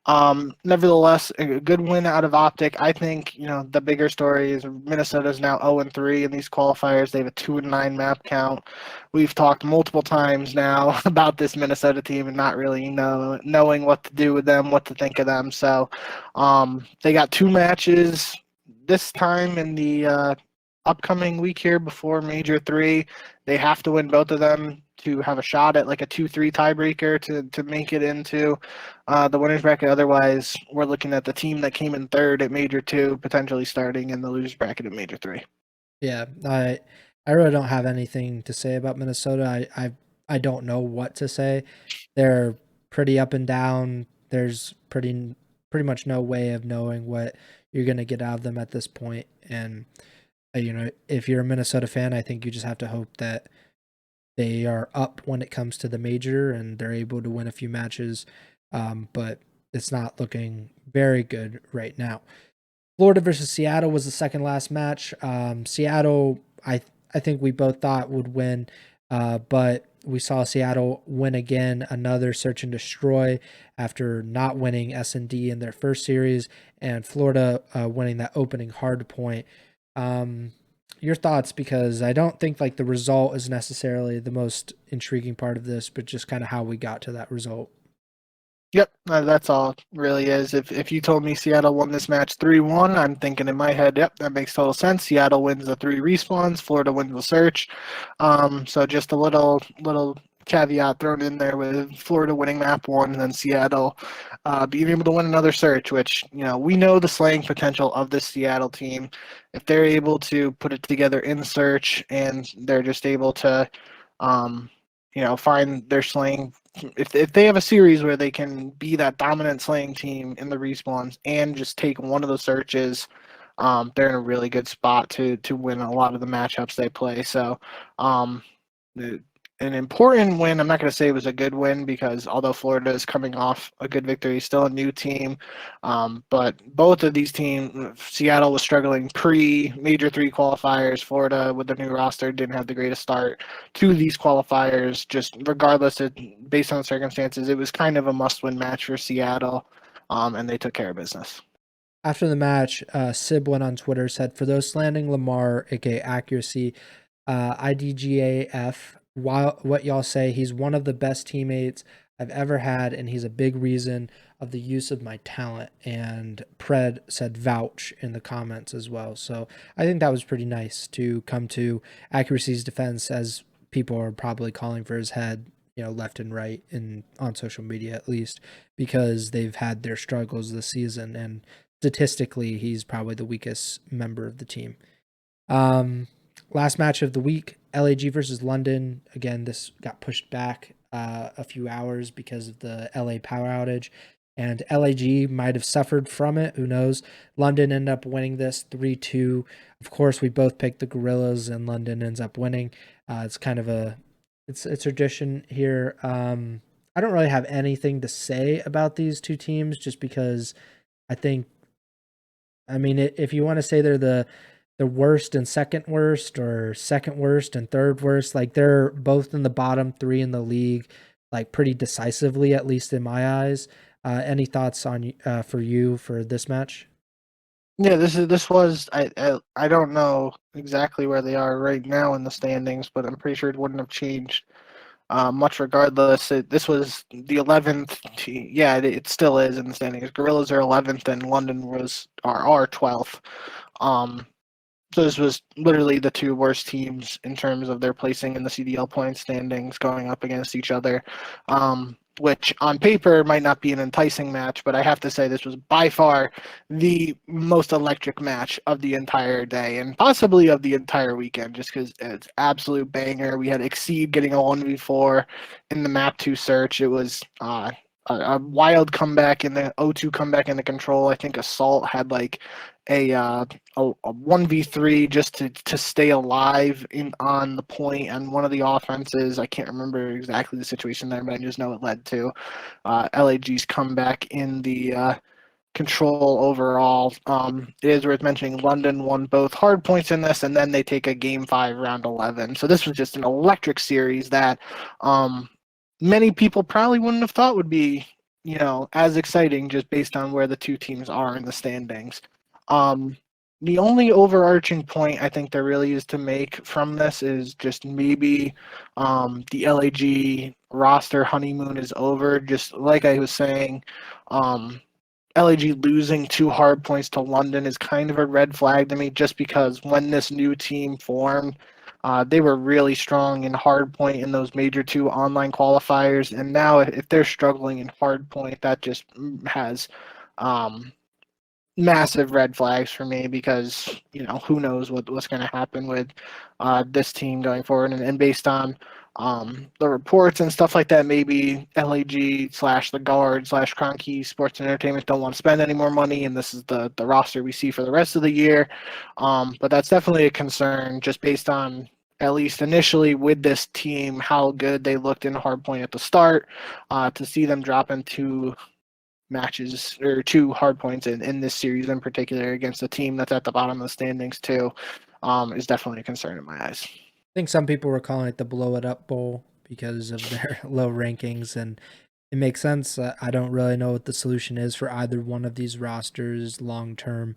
Nevertheless, a good win out of OpTic. I think, the bigger story is Minnesota's now 0-3 in these qualifiers. They have a 2-9 map count. We've talked multiple times now about this Minnesota team and not really knowing what to do with them, what to think of them. So they got two matches this time in the upcoming week here before Major 3. They have to win both of them to have a shot at like a 2-3 tiebreaker to make it into the winners bracket. Otherwise, we're looking at the team that came in third at Major 2 potentially starting in the losers bracket at Major 3. Yeah, I really don't have anything to say about Minnesota. I don't know what to say. They're pretty up and down. There's pretty much no way of knowing what you're going to get out of them at this point. And if you're a Minnesota fan, I think you just have to hope that they are up when it comes to the major and they're able to win a few matches. But it's not looking very good right now. Florida versus Seattle was the second last match. Seattle, I think we both thought would win, but we saw Seattle win again, another search and destroy after not winning S&D in their first series, and Florida winning that opening hard point. Your thoughts, because I don't think like the result is necessarily the most intriguing part of this, but just kind of how we got to that result. Yep, that's all it really is. If you told me Seattle won this match 3-1, I'm thinking in my head, yep, that makes total sense. Seattle wins the 3 respawns, Florida wins the search. So just a little caveat thrown in there with Florida winning map 1 and then Seattle being able to win another search, which, we know the slaying potential of this Seattle team. If they're able to put it together in search and they're just able to find their slaying, if they have a series where they can be that dominant slaying team in the respawns and just take one of the searches, they're in a really good spot to win a lot of the matchups they play. So the, an important win. I'm not going to say it was a good win because although Florida is coming off a good victory, still a new team. But both of these teams, Seattle was struggling pre-Major 3 qualifiers. Florida, with the new roster, didn't have the greatest start to these qualifiers. Just regardless, based on the circumstances, it was kind of a must-win match for Seattle, and they took care of business. After the match, Sib went on Twitter, said, "For those slandering Lamar, aka accuracy, IDGAF, what y'all say, he's one of the best teammates I've ever had, and he's a big reason of the use of my talent." And Pred said vouch in the comments as well. So I think that was pretty nice to come to accuracy's defense, as people are probably calling for his head, left and right and on social media at least, because they've had their struggles this season, and statistically he's probably the weakest member of the team. Last match of the week, LAG versus London. Again, this got pushed back a few hours because of the LA power outage, and LAG might have suffered from it. Who knows? London ended up winning this 3-2. Of course, we both picked the Guerrillas, and London ends up winning. It's kind of a tradition here. I don't really have anything to say about these two teams, just because I think, if you want to say they're the worst and second worst, or second worst and third worst, like they're both in the bottom 3 in the league, like pretty decisively, at least in my eyes. Any thoughts on for you for this match? Yeah, this was I don't know exactly where they are right now in the standings, but I'm pretty sure it wouldn't have changed much regardless. This was the 11th. Yeah, it still is in the standings. Gorillas are 11th, and London are 12th. Um, so this was literally the two worst teams in terms of their placing in the CDL point standings going up against each other, which on paper might not be an enticing match, but I have to say this was by far the most electric match of the entire day and possibly of the entire weekend, just because it's absolute banger. We had Exceed getting a 1v4 in the map 2 search. It was a wild comeback in the 0-2 comeback in the control. I think Assault had like a 1v3 just to stay alive on the point on one of the offenses. I can't remember exactly the situation there, but I just know it led to LAG's comeback in the control overall. It is worth mentioning London won both hard points in this, and then they take a game 5 round 11. So this was just an electric series that many people probably wouldn't have thought would be, as exciting just based on where the two teams are in the standings. The only overarching point I think there really is to make from this is just maybe the LAG roster honeymoon is over. Just like I was saying, LAG losing 2 hard points to London is kind of a red flag to me, just because when this new team formed, they were really strong in hard point in those major 2 online qualifiers, and now if they're struggling in hard point, that just has massive red flags for me, because who knows what's going to happen with this team going forward, and based on the reports and stuff like that, maybe LAG slash the guard slash Cronky Sports and Entertainment don't want to spend any more money, and this is the roster we see for the rest of the year. But that's definitely a concern, just based on, at least initially with this team, how good they looked in hardpoint at the start. To see them drop into matches or 2 hard points in this series in particular against a team that's at the bottom of the standings too, is definitely a concern in my eyes. I think some people were calling it the blow it up bowl because of their low rankings, and it makes sense. I don't really know what the solution is for either one of these rosters long term.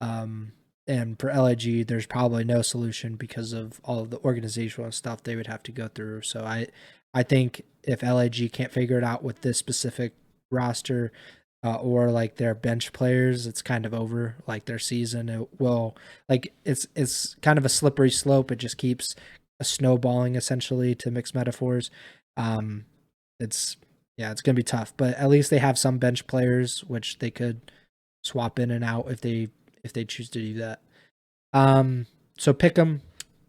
And for LIG, there's probably no solution because of all of the organizational stuff they would have to go through. So I think if LIG can't figure it out with this specific roster, or like their bench players, it's kind of over. Like their season, it will, like it's kind of a slippery slope. It just keeps snowballing, essentially, to mix metaphors. It's it's gonna be tough, but at least they have some bench players which they could swap in and out if they choose to do that. So pick them.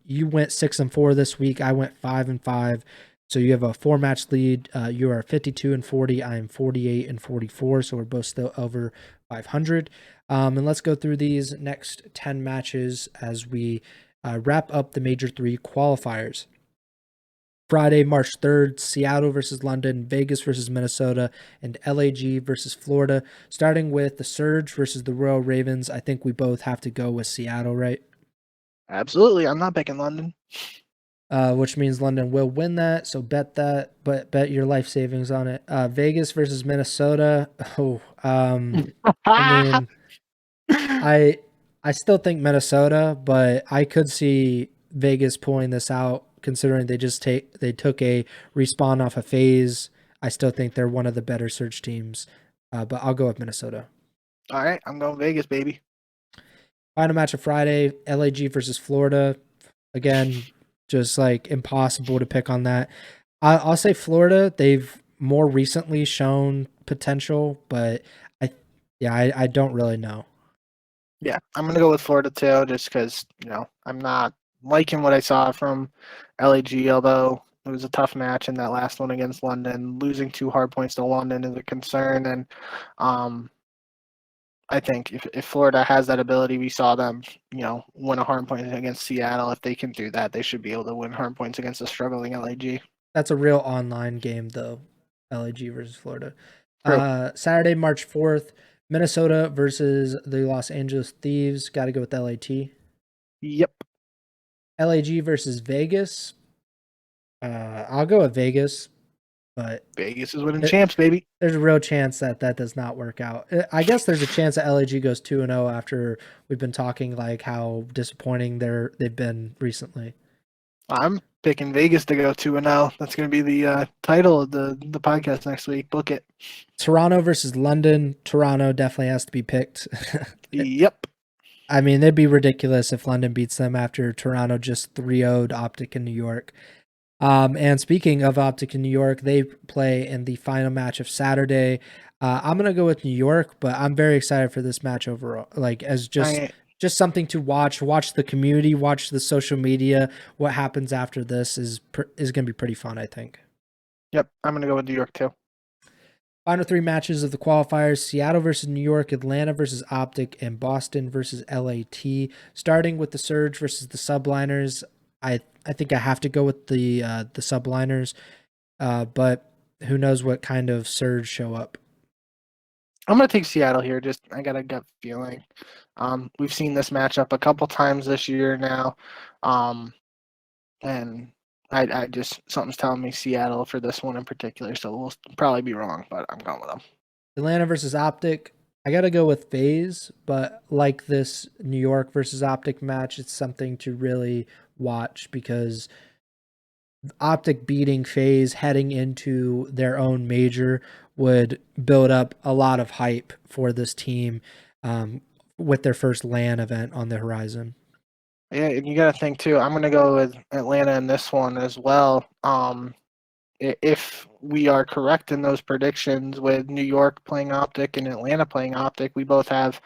You went 6-4 this week. I went 5-5. So you have a 4-match lead. You are 52-40. I am 48-44. So we're both still over 500. And let's go through these next 10 matches as we wrap up the major 3 qualifiers. Friday, March 3rd, Seattle versus London, Vegas versus Minnesota, and LAG versus Florida. Starting with the Surge versus the Royal Ravens. I think we both have to go with Seattle, right? Absolutely. I'm not picking London. Which means London will win that. So bet that, but bet your life savings on it. Vegas versus Minnesota. Oh, I mean, I still think Minnesota, but I could see Vegas pulling this out, considering they took a respawn off a FaZe. I still think they're one of the better Surge teams, but I'll go with Minnesota. All right, I'm going Vegas, baby. Final match of Friday, LAG versus Florida. Again, just like impossible to pick on that. I'll say Florida. They've more recently shown potential, but I don't really know. Yeah, I'm going to go with Florida too, just because, I'm not liking what I saw from LAG, although it was a tough match in that last one against London. Losing 2 hard points to London is a concern, and I think if Florida has that ability, we saw them, win a hard point against Seattle. If they can do that, they should be able to win hard points against a struggling LAG. That's a real online game, though. LAG versus Florida. True. Saturday, March 4th, Minnesota versus the Los Angeles Thieves. Got to go with LAT. Yep. LAG versus Vegas. I'll go with Vegas, but Vegas is winning champs, baby. There's a real chance that does not work out. I guess there's a chance that LAG goes 2-0 after we've been talking like how disappointing they've been recently. I'm picking Vegas to go 2-0. That's going to be the title of the podcast next week. Book it. Toronto versus London. Toronto definitely has to be picked. Yep. I mean, it'd be ridiculous if London beats them after Toronto just 3-0'd OpTic in New York. And speaking of OpTic in New York, they play in the final match of Saturday. I'm going to go with New York, but I'm very excited for this match overall. Like, as just something to watch the community, watch the social media. What happens after this is going to be pretty fun, I think. Yep, I'm going to go with New York too. Final three matches of the qualifiers: Seattle versus New York, Atlanta versus OpTic, and Boston versus LAT. Starting with the Surge versus the Subliners, I think I have to go with the Subliners, but who knows what kind of Surge show up. I'm going to take Seattle here. Just I got a gut feeling. We've seen this matchup a couple times this year now, and I just something's telling me Seattle for this one in particular. So we'll probably be wrong, but I'm going with them. Atlanta versus OpTic. I got to go with FaZe, but like this New York versus OpTic match, it's something to really watch because OpTic beating FaZe heading into their own major would build up a lot of hype for this team with their first LAN event on the horizon. Yeah, and you got to think too. I'm going to go with Atlanta in this one as well. If we are correct in those predictions with New York playing OpTic and Atlanta playing OpTic, we both have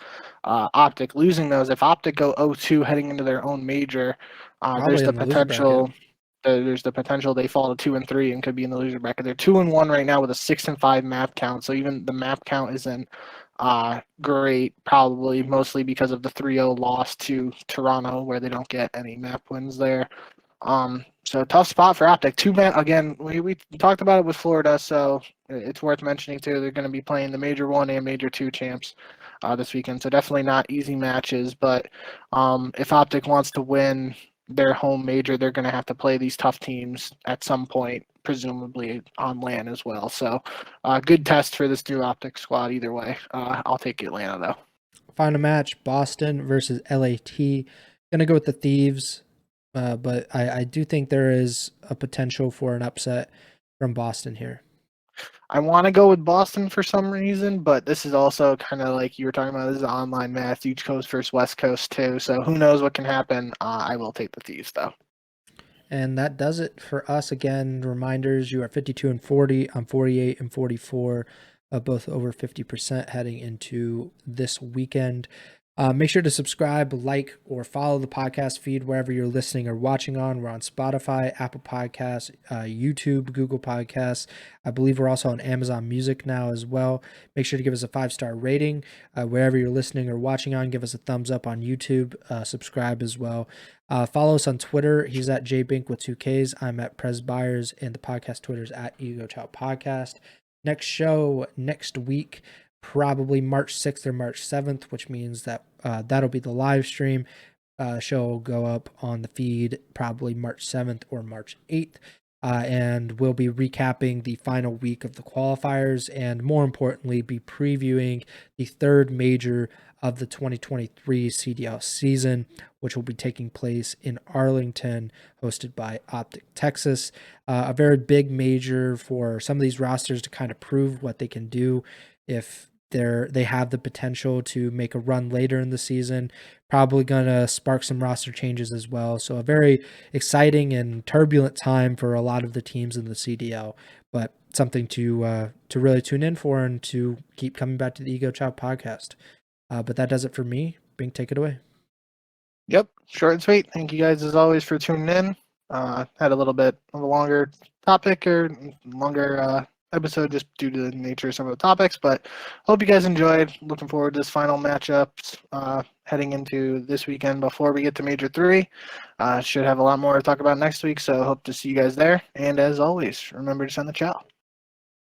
OpTic losing those. If OpTic go 0-2 heading into their own major, there's Probably the in the loser potential. bracket. There's the potential they fall to 2-3 and could be in the loser bracket. They're 2-1 right now with a 6-5 map count. So even the map count isn't great, probably mostly because of the 3-0 loss to Toronto, where they don't get any map wins there. So tough spot for OpTic. Again, we talked about it with Florida, so it's worth mentioning too. They're going to be playing the Major 1 and Major 2 champs this weekend, so definitely not easy matches. But if OpTic wants to win their home major, they're going to have to play these tough teams at some point, presumably on LAN as well. So good test for this new OpTic squad either way. I'll take Atlanta though. Final match: Boston versus LAT. Gonna go with the Thieves. But I do think there is a potential for an upset from Boston here. I want to go with Boston for some reason, but this is also kind of like you were talking about. This is online math, East Coast versus West Coast too. So who knows what can happen? I will take the Thieves though. And that does it for us. Again, reminders: you are 52 and 40. I'm 48 and 44, both over 50% heading into this weekend. Make sure to subscribe, like, or follow the podcast feed wherever you're listening or watching on. We're on Spotify, Apple Podcasts, YouTube, Google Podcasts. I believe we're also on Amazon Music now as well. Make sure to give us a 5-star rating wherever you're listening or watching on. Give us a thumbs up on YouTube. Subscribe as well. Follow us on Twitter. He's at jbink with 2Ks. I'm at Pres Byers, and the podcast Twitter is at Ego Chall Podcast. Next show next week, probably March 6th or March 7th, which means that that'll be the live stream. Show will go up on the feed probably March 7th or March 8th. And we'll be recapping the final week of the qualifiers and, more importantly, be previewing the third major of the 2023 CDL season, which will be taking place in Arlington, hosted by OpTic Texas. A very big major for some of these rosters to kind of prove what they can do if they have the potential to make a run later in the season. Probably going to spark some roster changes as well. So a very exciting and turbulent time for a lot of the teams in the CDL, but something to really tune in for and to keep coming back to the Ego Chall podcast. But that does it for me. Bink, take it away. Yep, short and sweet. Thank you guys as always for tuning in. Had a little bit of a longer topic or longer episode just due to the nature of some of the topics, but hope you guys enjoyed. Looking forward to this final matchups heading into this weekend before we get to Major 3. Should have a lot more to talk about next week, so hope to see you guys there. And as always, remember to send the chow.